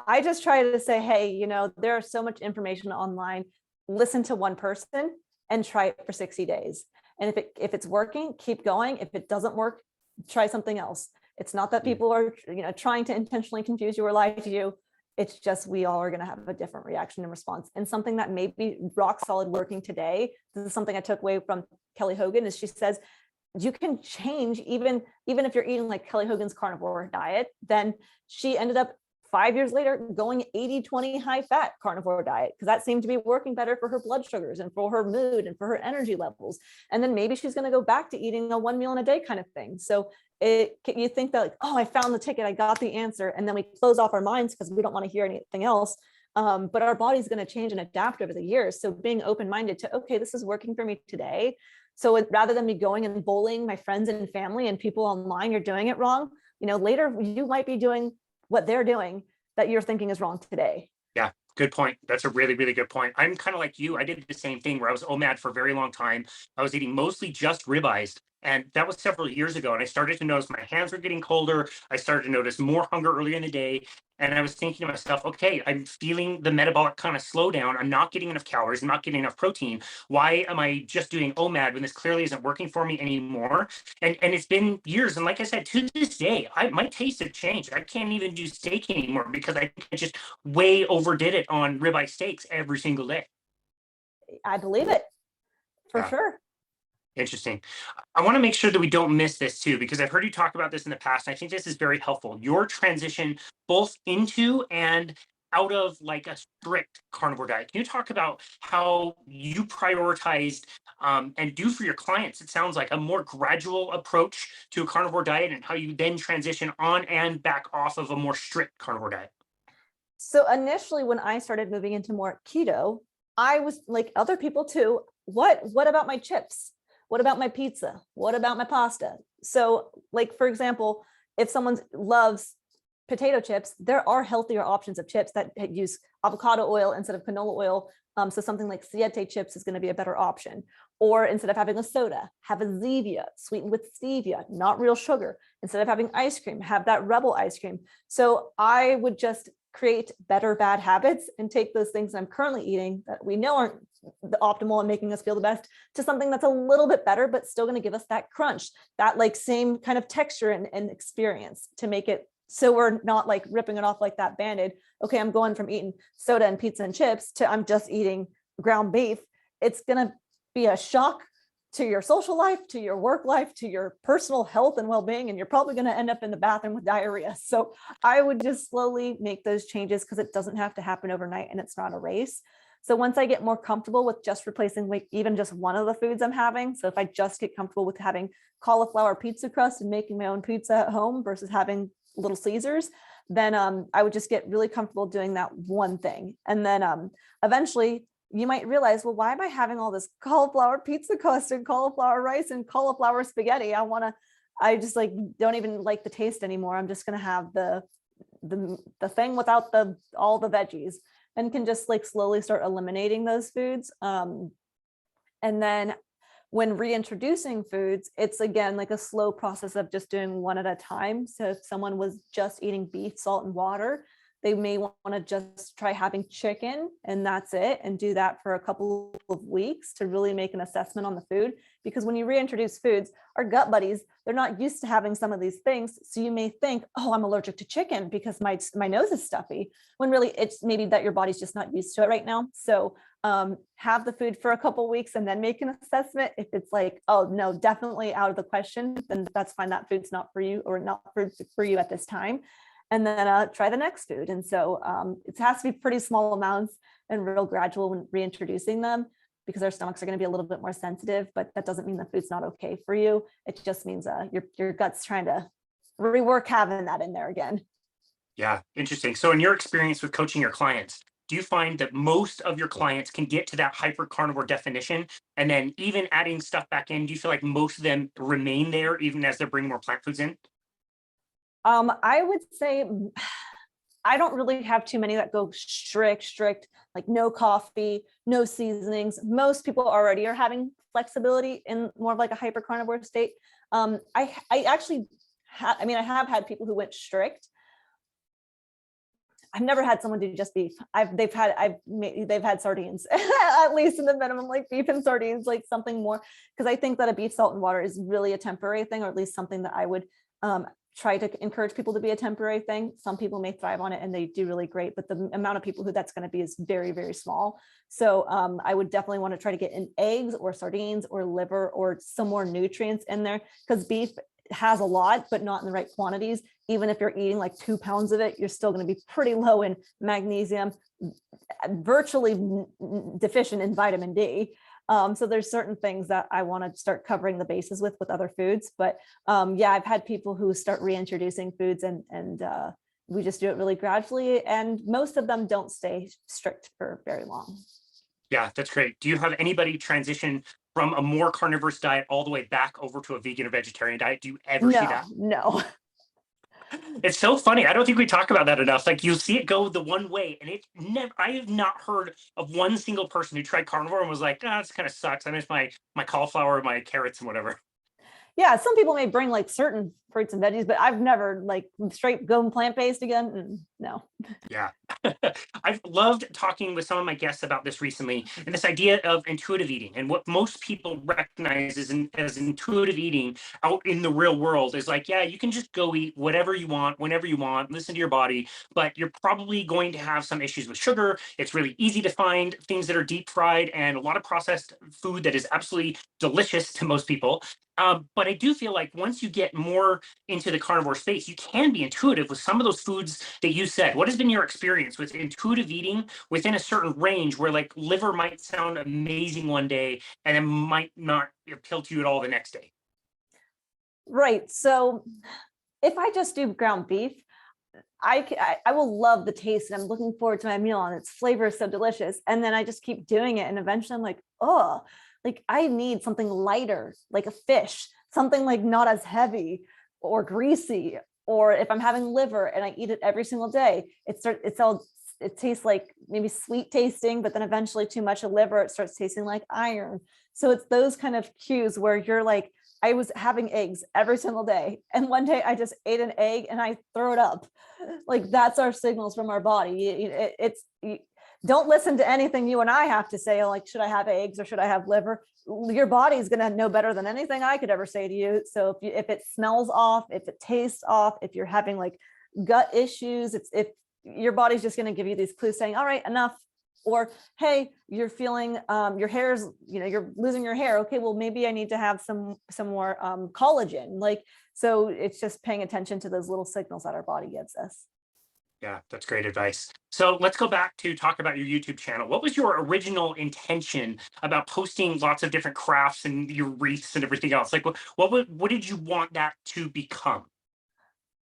I just try to say, hey, there's so much information online. Listen to one person and try it for 60 days. And if it's working, keep going. If it doesn't work, try something else. It's not that people are, trying to intentionally confuse you or lie to you. It's just we all are going to have a different reaction and response. And something that may be rock solid working today, this is something I took away from Kelly Hogan, is she says, you can change even if you're eating like Kelly Hogan's carnivore diet. Then she ended up 5 years later going 80-20 high fat carnivore diet because that seemed to be working better for her blood sugars and for her mood and for her energy levels. And then maybe she's going to go back to eating a 1 meal in a day kind of thing. So you think that like, oh, I found the ticket, I got the answer, and then we close off our minds because we don't want to hear anything else. But our body's going to change and adapt over the years. So being open-minded to, okay, this is working for me today. So rather than me going and bullying my friends and family and people online, you're doing it wrong. Later you might be doing what they're doing that you're thinking is wrong today. Yeah, good point. That's a really, really good point. I'm kind of like you. I did the same thing where I was OMAD for a very long time. I was eating mostly just ribeyes. And that was several years ago. And I started to notice my hands were getting colder. I started to notice more hunger earlier in the day. And I was thinking to myself, okay, I'm feeling the metabolic kind of slow down. I'm not getting enough calories. I'm not getting enough protein. Why am I just doing OMAD when this clearly isn't working for me anymore? And it's been years. And like I said, to this day, my taste has changed. I can't even do steak anymore because I just way overdid it on ribeye steaks every single day. I believe it for sure. Interesting. I want to make sure that we don't miss this too, because I've heard you talk about this in the past. And I think this is very helpful. Your transition both into and out of like a strict carnivore diet. Can you talk about how you prioritized and do for your clients? It sounds like a more gradual approach to a carnivore diet and how you then transition on and back off of a more strict carnivore diet. So initially, when I started moving into more keto, I was like other people too. What about my chips? What about my pizza? What about my pasta? So, like for example, if someone loves potato chips, there are healthier options of chips that use avocado oil instead of canola oil. So something like siete chips is going to be a better option. Or instead of having a soda, have a Zevia sweetened with stevia, not real sugar. Instead of having ice cream, have that Rebel ice cream. So I would just create better bad habits and take those things I'm currently eating that we know aren't the optimal and making us feel the best to something that's a little bit better, but still going to give us that crunch, that like same kind of texture and experience to make it so we're not like ripping it off like that Band-Aid. Okay, I'm going from eating soda and pizza and chips to I'm just eating ground beef. It's going to be a shock to your social life, to your work life, to your personal health and well-being, and you're probably going to end up in the bathroom with diarrhea. So I would just slowly make those changes because it doesn't have to happen overnight and it's not a race. So once I get more comfortable with just replacing like even just one of the foods I'm having, so if I just get comfortable with having cauliflower pizza crust and making my own pizza at home versus having Little Caesars, then I would just get really comfortable doing that one thing. And then eventually you might realize, well, why am I having all this cauliflower pizza crust and cauliflower rice and cauliflower spaghetti? I just like don't even like the taste anymore. I'm just gonna have the thing without all the veggies, and can just like slowly start eliminating those foods. And then when reintroducing foods, it's again like a slow process of just doing one at a time. So if someone was just eating beef, salt, and water, they may want to just try having chicken and that's it, and do that for a couple of weeks to really make an assessment on the food. Because when you reintroduce foods, our gut buddies, they're not used to having some of these things. So you may think, oh, I'm allergic to chicken because my nose is stuffy, when really it's maybe that your body's just not used to it right now. So have the food for a couple of weeks and then make an assessment. If it's like, oh no, definitely out of the question, then that's fine. That food's not for you, or not for you at this time. And then try the next food. And so it has to be pretty small amounts and real gradual when reintroducing them, because our stomachs are going to be a little bit more sensitive, but that doesn't mean the food's not okay for you. It just means your gut's trying to rework having that in there again. Yeah, interesting. So in your experience with coaching your clients, do you find that most of your clients can get to that hyper carnivore definition? And then even adding stuff back in, do you feel like most of them remain there even as they're bringing more plant foods in? I would say I don't really have too many that go strict, like no coffee, no seasonings. Most people already are having flexibility in more of like a hyper carnivore state. I actually I have had people who went strict. I've never had someone do just beef. They've had sardines, at least in the minimum, like beef and sardines, like something more. Because I think that a beef, salt, and water is really a temporary thing, or at least something that I would try to encourage people to be a temporary thing. Some people may thrive on it and they do really great, but the amount of people who that's going to be is very, very small. So I would definitely want to try to get in eggs or sardines or liver or some more nutrients in there, because beef has a lot, but not in the right quantities. Even if you're eating like 2 pounds of it, you're still going to be pretty low in magnesium, virtually deficient in vitamin D. So there's certain things that I want to start covering the bases with other foods. But yeah, I've had people who start reintroducing foods and we just do it really gradually. And most of them don't stay strict for very long. Yeah, that's great. Do you have anybody transition from a more carnivorous diet all the way back over to a vegan or vegetarian diet? Do you ever see that? No. It's so funny. I don't think we talk about that enough. Like you see it go the one way, and it never. I have not heard of one single person who tried carnivore and was like, "Ah, this kind of sucks. I miss my cauliflower, my carrots, and whatever." Yeah, some people may bring like certain fruits and veggies, but I've never like straight going plant-based again. No. Yeah. I've loved talking with some of my guests about this recently, and this idea of intuitive eating, and what most people recognize as intuitive eating out in the real world is like, yeah, you can just go eat whatever you want, whenever you want, listen to your body, but you're probably going to have some issues with sugar. It's really easy to find things that are deep fried and a lot of processed food that is absolutely delicious to most people. But I do feel like once you get more into the carnivore space, you can be intuitive with some of those foods that you said. What has been your experience with intuitive eating within a certain range where like liver might sound amazing one day and it might not appeal to you at all the next day? Right. So if I just do ground beef, I will love the taste and I'm looking forward to my meal and its flavor is so delicious. And then I just keep doing it. And eventually I'm like, oh, like I need something lighter, like a fish, something like not as heavy or greasy. Or if I'm having liver and I eat it every single day, it tastes like maybe sweet tasting, but then eventually too much of liver, it starts tasting like iron. So it's those kind of cues where you're like, I was having eggs every single day. And one day I just ate an egg and I threw it up. Like that's our signals from our body. Don't listen to anything you and I have to say, like, should I have eggs or should I have liver? Your body's going to know better than anything I could ever say to you. So if it smells off, if it tastes off, if you're having like gut issues, if your body's just going to give you these clues saying, all right, enough. Or, hey, you're feeling your hair's, you're losing your hair. Okay, well, maybe I need to have some more collagen. Like, so it's just paying attention to those little signals that our body gives us. Yeah, that's great advice. So let's go back to talk about your YouTube channel. What was your original intention about posting lots of different crafts and your wreaths and everything else? Like, what did you want that to become?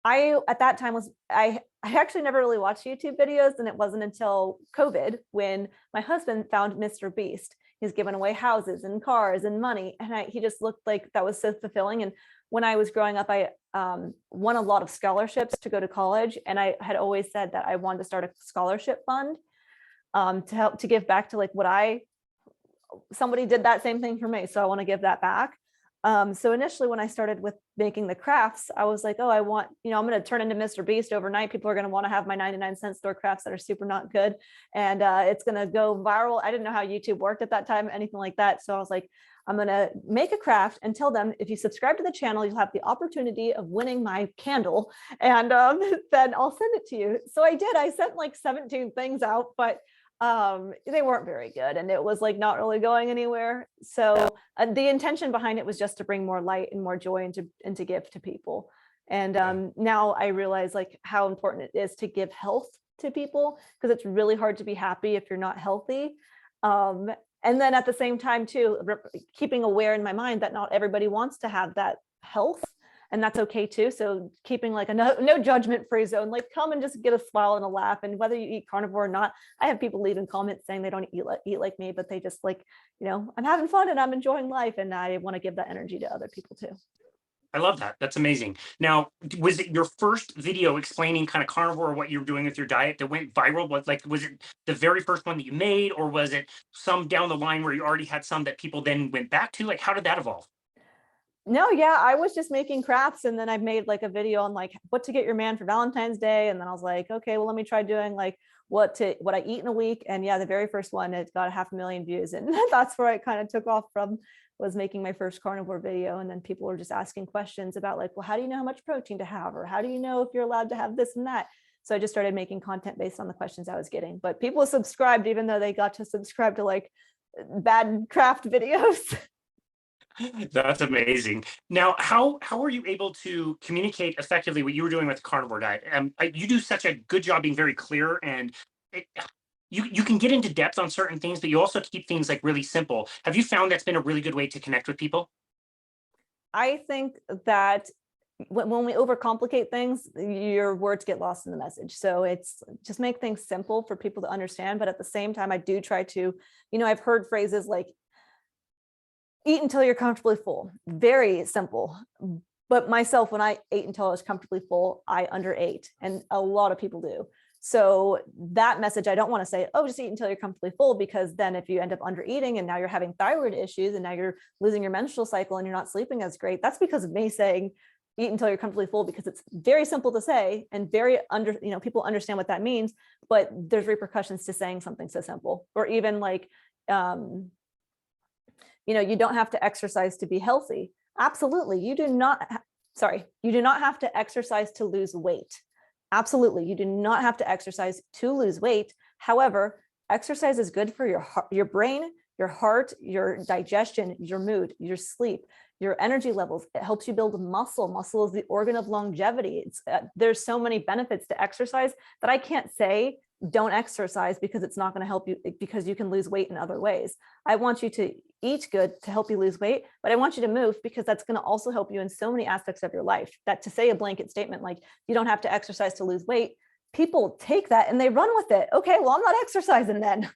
I at that time I actually never really watched YouTube videos, and it wasn't until COVID when my husband found Mr. Beast. He's given away houses and cars and money, and he just looked like that was so fulfilling. And when I was growing up, I won a lot of scholarships to go to college, and I had always said that I wanted to start a scholarship fund to help to give back to like somebody did that same thing for me, so I want to give that back. So initially when I started with making the crafts, I was like, oh, I'm going to turn into Mr. Beast overnight. People are going to want to have my 99-cent store crafts that are super not good. And it's going to go viral. I didn't know how YouTube worked at that time, anything like that. So I was like, I'm going to make a craft and tell them, if you subscribe to the channel, you'll have the opportunity of winning my candle. And then I'll send it to you. So I did. I sent like 17 things out, but they weren't very good and it was like not really going anywhere. So the intention behind it was just to bring more light and more joy and to give to people. And now I realize like how important it is to give health to people, because it's really hard to be happy if you're not healthy. And then at the same time too, keeping aware in my mind that not everybody wants to have that health. And that's okay too. So keeping like a no judgment free zone, like come and just get a smile and a laugh. And whether you eat carnivore or not, I have people leaving comments saying they don't eat like me, but they just like, I'm having fun and I'm enjoying life. And I want to give that energy to other people too. I love that. That's amazing. Now, was it your first video explaining kind of carnivore or what you were doing with your diet that went viral? Was it the very first one that you made, or was it some down the line where you already had some that people then went back to? Like, how did that evolve? No, yeah, I was just making crafts, and then I made like a video on like what to get your man for Valentine's Day, and then I was like, okay, well, let me try doing like what I eat in a week. And yeah, the very first one, it got 500,000 views, and that's where I kind of took off from, was making my first carnivore video. And then people were just asking questions about like, well, how do you know how much protein to have, or how do you know if you're allowed to have this and that? So I just started making content based on the questions I was getting. But people subscribed even though they got to subscribe to like bad craft videos. That's amazing. Now, how are you able to communicate effectively what you were doing with the carnivore diet? You do such a good job being very clear, and it, you can get into depth on certain things, but you also keep things like really simple. Have you found that's been a really good way to connect with people? I think that when we overcomplicate things, your words get lost in the message. So it's just make things simple for people to understand. But at the same time, I do try to, I've heard phrases like, eat until you're comfortably full. Very simple. But myself, when I ate until I was comfortably full, I underate. And a lot of people do. So that message, I don't want to say, oh, just eat until you're comfortably full, because then if you end up under eating and now you're having thyroid issues and now you're losing your menstrual cycle and you're not sleeping as great, that's because of me saying eat until you're comfortably full, because it's very simple to say and very people understand what that means, but there's repercussions to saying something so simple. Or even like, you don't have to exercise to be healthy. Absolutely. You do not have to exercise to lose weight. Absolutely. You do not have to exercise to lose weight. However, exercise is good for your brain, your heart, your digestion, your mood, your sleep, your energy levels. It helps you build muscle. Muscle is the organ of longevity. There's so many benefits to exercise that I can't say don't exercise because it's not going to help you, because you can lose weight in other ways. I want you to eat good to help you lose weight, but I want you to move because that's going to also help you in so many aspects of your life. That to say a blanket statement like you don't have to exercise to lose weight, people take that and they run with it. Okay, well, I'm not exercising then.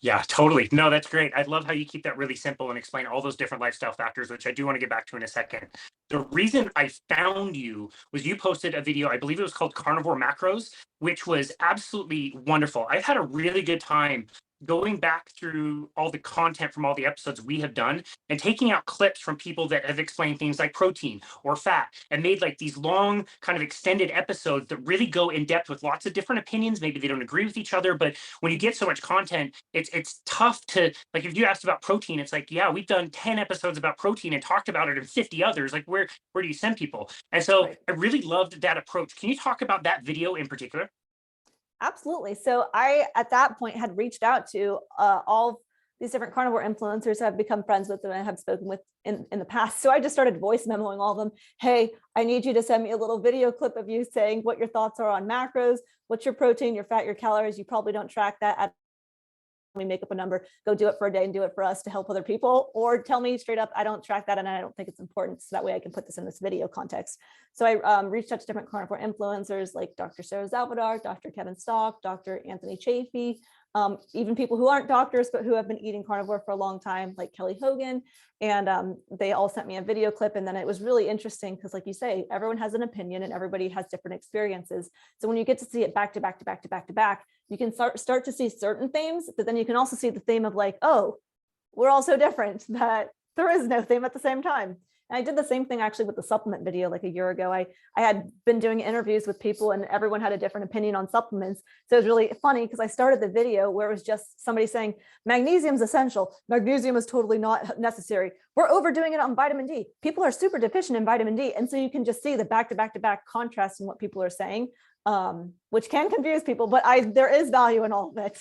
Yeah, totally. No, that's great. I love how you keep that really simple and explain all those different lifestyle factors, which I do want to get back to in a second. The reason I found you was you posted a video, I believe it was called Carnivore Macros, which was absolutely wonderful. I've had a really good time going back through all the content from all the episodes we have done and taking out clips from people that have explained things like protein or fat and made like these long kind of extended episodes that really go in depth with lots of different opinions. Maybe they don't agree with each other, but when you get so much content, it's tough to, like, if you asked about protein, it's like, yeah, we've done 10 episodes about protein and talked about it in 50 others. Like, where do you send people? And so Right. I really loved that approach. Can you talk about that video in particular? Absolutely. So I, at that point, had reached out to all these different carnivore influencers who I've become friends with and I have spoken with in the past. So I just started voice memoing all of them. Hey, I need you to send me a little video clip of you saying what your thoughts are on macros, what's your protein, your fat, your calories. You probably don't track that. We make up a number, go do it for a day and do it for us to help other people, or tell me straight up, I don't track that and I don't think it's important. So that way I can put this in this video context. So I reached out to different carnivore influencers like Dr. Sarah Zalvadar, Dr. Kevin Stock, Dr. Anthony Chafee, even people who aren't doctors, but who have been eating carnivore for a long time, like Kelly Hogan. And they all sent me a video clip. And then it was really interesting because, like you say, everyone has an opinion and everybody has different experiences. So when you get to see it back to back to back to back to back, you can start to see certain themes, but then you can also see the theme of like, oh, we're all so different that there is no theme at the same time. And I did the same thing actually with the supplement video like a year ago. I had been doing interviews with people and everyone had a different opinion on supplements. So it was really funny because I started the video where it was just somebody saying magnesium is essential. Magnesium is totally not necessary. We're overdoing it on vitamin D. People are super deficient in vitamin D. And so you can just see the back to back to back contrast in what people are saying, which can confuse people, but there is value in all of it.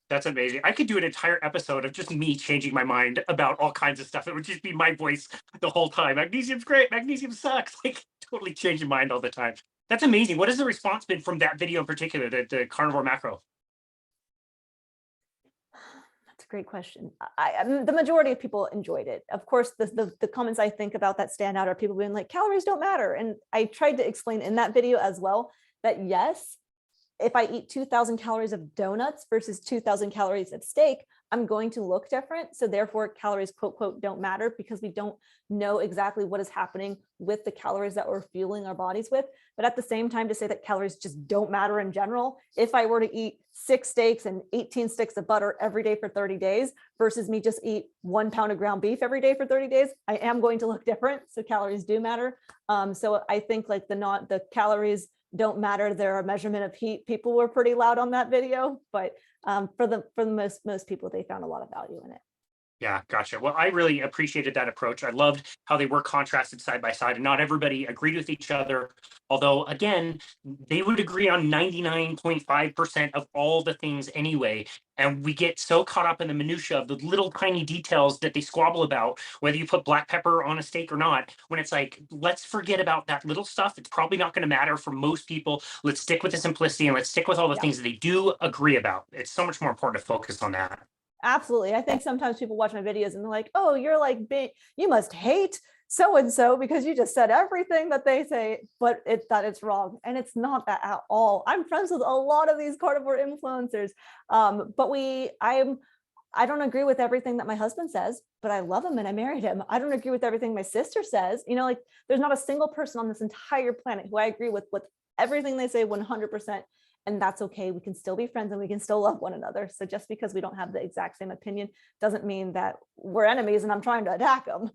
That's amazing. I could do an entire episode of just me changing my mind about all kinds of stuff. It would just be my voice the whole time. Magnesium's great. Magnesium sucks. Like, totally change your mind all the time. That's amazing. What has the response been from that video in particular, the carnivore macro? That's a great question. The majority of people enjoyed it. Of course, the comments I think about that stand out are people being like, calories don't matter. And I tried to explain in that video as well that yes, if I eat 2,000 calories of donuts versus 2,000 calories of steak, I'm going to look different. So therefore calories, quote, quote, don't matter because we don't know exactly what is happening with the calories that we're fueling our bodies with. But at the same time, to say that calories just don't matter in general, if I were to eat 6 steaks and 18 sticks of butter every day for 30 days versus me just eat 1 pound of ground beef every day for 30 days, I am going to look different. So calories do matter. So I think like the calories don't matter. They're a measurement of heat. People were pretty loud on that video, but for the most people, they found a lot of value in it. Yeah, gotcha. Well, I really appreciated that approach. I loved how they were contrasted side by side, and not everybody agreed with each other. Although, again, they would agree on 99.5% of all the things anyway. And we get so caught up in the minutia of the little tiny details that they squabble about, whether you put black pepper on a steak or not, when it's like, let's forget about that little stuff. It's probably not going to matter for most people. Let's stick with the simplicity and let's stick with all the Yeah. things that they do agree about. It's so much more important to focus on that. Absolutely. I think sometimes people watch my videos and they're like, oh, you're like, you must hate so-and-so because you just said everything that they say, but it's wrong. And it's not that at all. I'm friends with a lot of these carnivore influencers. But I don't agree with everything that my husband says, but I love him and I married him. I don't agree with everything my sister says. Like there's not a single person on this entire planet who I agree with everything they say 100%. And that's okay. We can still be friends and we can still love one another. So just because we don't have the exact same opinion doesn't mean that we're enemies and I'm trying to attack them.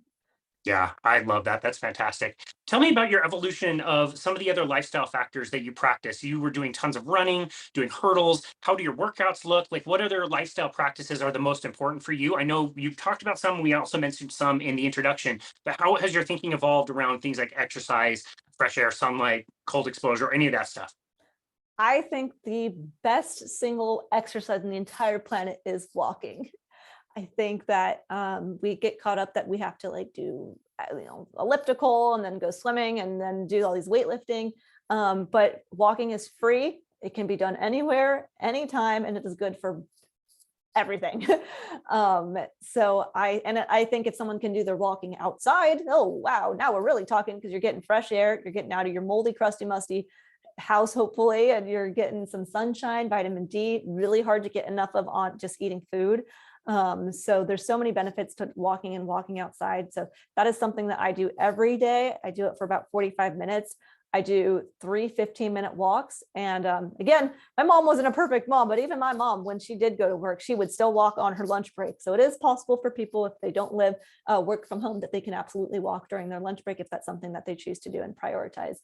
Yeah, I love that. That's fantastic. Tell me about your evolution of some of the other lifestyle factors that you practice. You were doing tons of running, doing hurdles. How do your workouts look? Like, what other lifestyle practices are the most important for you? I know you've talked about some. We also mentioned some in the introduction, but how has your thinking evolved around things like exercise, fresh air, sunlight, cold exposure, any of that stuff? I think the best single exercise on the entire planet is walking. I think that we get caught up that we have to like do, elliptical and then go swimming and then do all these weightlifting. But walking is free. It can be done anywhere, anytime, and it is good for everything. So I think if someone can do their walking outside, oh wow, now we're really talking, because you're getting fresh air, you're getting out of your moldy, crusty, musty house, hopefully, and you're getting some sunshine, vitamin D, really hard to get enough of on just eating food. So there's so many benefits to walking and walking outside. So that is something that I do every day. I do it for about 45 minutes. I do 3 15-minute walks. And again, my mom wasn't a perfect mom, but even my mom, when she did go to work, she would still walk on her lunch break. So it is possible for people, if they don't work from home, that they can absolutely walk during their lunch break if that's something that they choose to do and prioritize.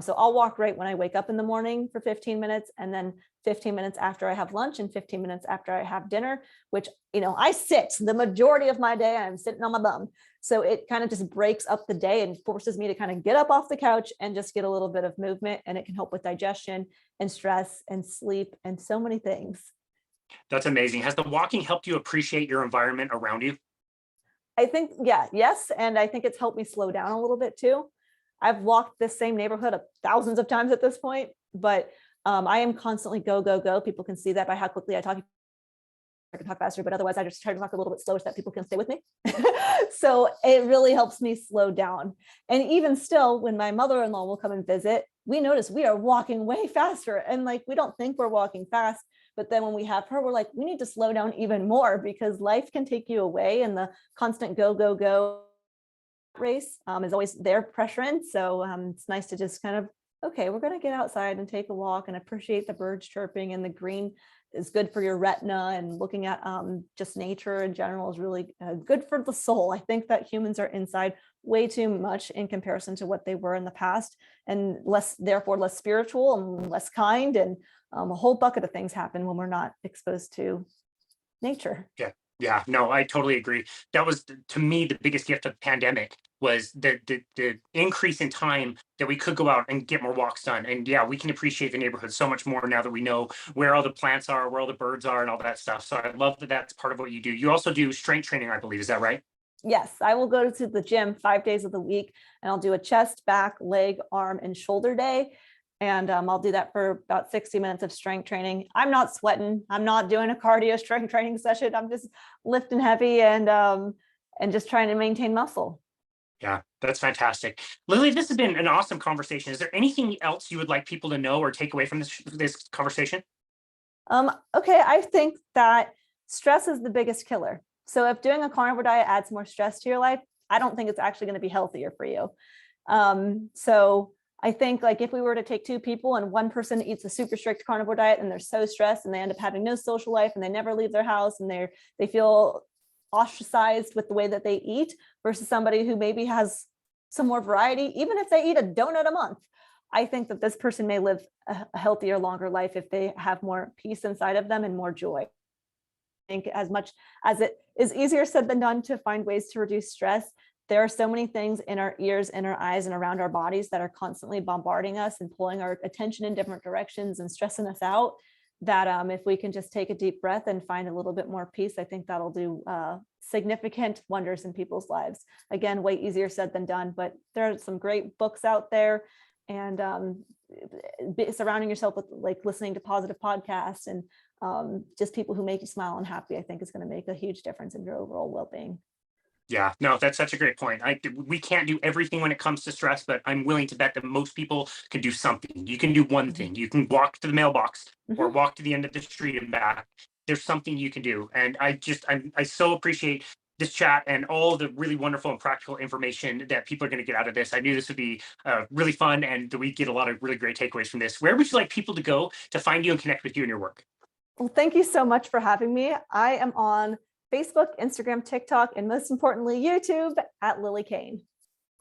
So I'll walk right when I wake up in the morning for 15 minutes, and then 15 minutes after I have lunch, and 15 minutes after I have dinner, which, I sit the majority of my day, I'm sitting on my bum. So it kind of just breaks up the day and forces me to kind of get up off the couch and just get a little bit of movement. And it can help with digestion and stress and sleep and so many things. That's amazing. Has the walking helped you appreciate your environment around you? I think, yeah, yes. And I think it's helped me slow down a little bit too. I've walked this same neighborhood thousands of times at this point, but I am constantly go, go, go. People can see that by how quickly I talk. I can talk faster, but otherwise I just try to talk a little bit slower so that people can stay with me. So it really helps me slow down. And even still, when my mother-in-law will come and visit, we notice we are walking way faster. And like, we don't think we're walking fast, but then when we have her, we're like, we need to slow down even more, because life can take you away, and the constant go, go, go race is always there pressuring. So it's nice to just kind of, okay, we're going to get outside and take a walk and appreciate the birds chirping, and the green is good for your retina, and looking at just nature in general is really good for the soul. I think that humans are inside way too much in comparison to what they were in the past, and therefore less spiritual and less kind, and a whole bucket of things happen when we're not exposed to nature. Yeah. Yeah, no, I totally agree. That was, to me, the biggest gift of the pandemic, was the increase in time that we could go out and get more walks done. And yeah, we can appreciate the neighborhood so much more now that we know where all the plants are, where all the birds are, and all that stuff. So I love that that's part of what you do. You also do strength training, I believe. Is that right? Yes, I will go to the gym 5 days of the week, and I'll do a chest, back, leg, arm, and shoulder day. And I'll do that for about 60 minutes of strength training. I'm not sweating. I'm not doing a cardio strength training session. I'm just lifting heavy and just trying to maintain muscle. Yeah, that's fantastic. Lillie, this has been an awesome conversation. Is there anything else you would like people to know or take away from this conversation? Okay, I think that stress is the biggest killer. So if doing a carnivore diet adds more stress to your life, I don't think it's actually going to be healthier for you. So I think, like, if we were to take 2 people and one person eats a super strict carnivore diet and they're so stressed and they end up having no social life and they never leave their house and they feel ostracized with the way that they eat, versus somebody who maybe has some more variety, even if they eat a donut a month, I think that this person may live a healthier, longer life if they have more peace inside of them and more joy. I think, as much as it is easier said than done to find ways to reduce stress, there are so many things in our ears, in our eyes, and around our bodies that are constantly bombarding us and pulling our attention in different directions and stressing us out, that if we can just take a deep breath and find a little bit more peace, I think that'll do significant wonders in people's lives. Again, way easier said than done, but there are some great books out there, and surrounding yourself with, like, listening to positive podcasts and just people who make you smile and happy, I think is going to make a huge difference in your overall well-being. Yeah, no, that's such a great point. We can't do everything when it comes to stress, but I'm willing to bet that most people can do something. You can do one thing. You can walk to the mailbox or walk to the end of the street and back. There's something you can do. And I so appreciate this chat and all the really wonderful and practical information that people are going to get out of this. I knew this would be really fun, and that we get a lot of really great takeaways from this. Where would you like people to go to find you and connect with you and your work? Well, thank you so much for having me. I am on Facebook, Instagram, TikTok, and most importantly, YouTube at Lillie Kane.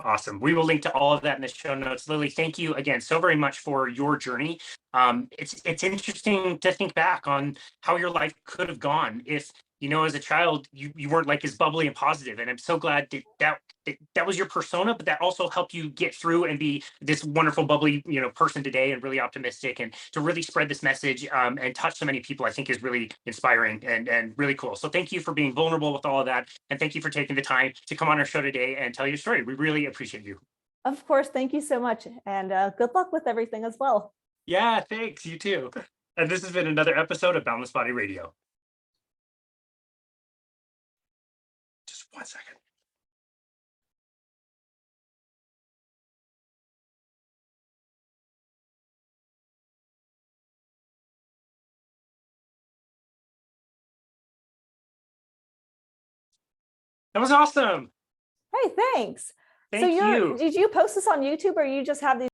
Awesome. We will link to all of that in the show notes. Lillie, thank you again so very much for your journey. It's interesting to think back on how your life could have gone if, as a child, you weren't like as bubbly and positive. And I'm so glad that that was your persona, but that also helped you get through and be this wonderful, bubbly, person today, and really optimistic, and to really spread this message, and touch so many people, I think is really inspiring and really cool. So thank you for being vulnerable with all of that, and thank you for taking the time to come on our show today and tell your story. We really appreciate you. Of course, thank you so much, and good luck with everything as well. Yeah, thanks. You too. And this has been another episode of Boundless Body Radio. Just 1 second. That was awesome. Hey, thanks. So Thank you. did you post this on YouTube, or you just have these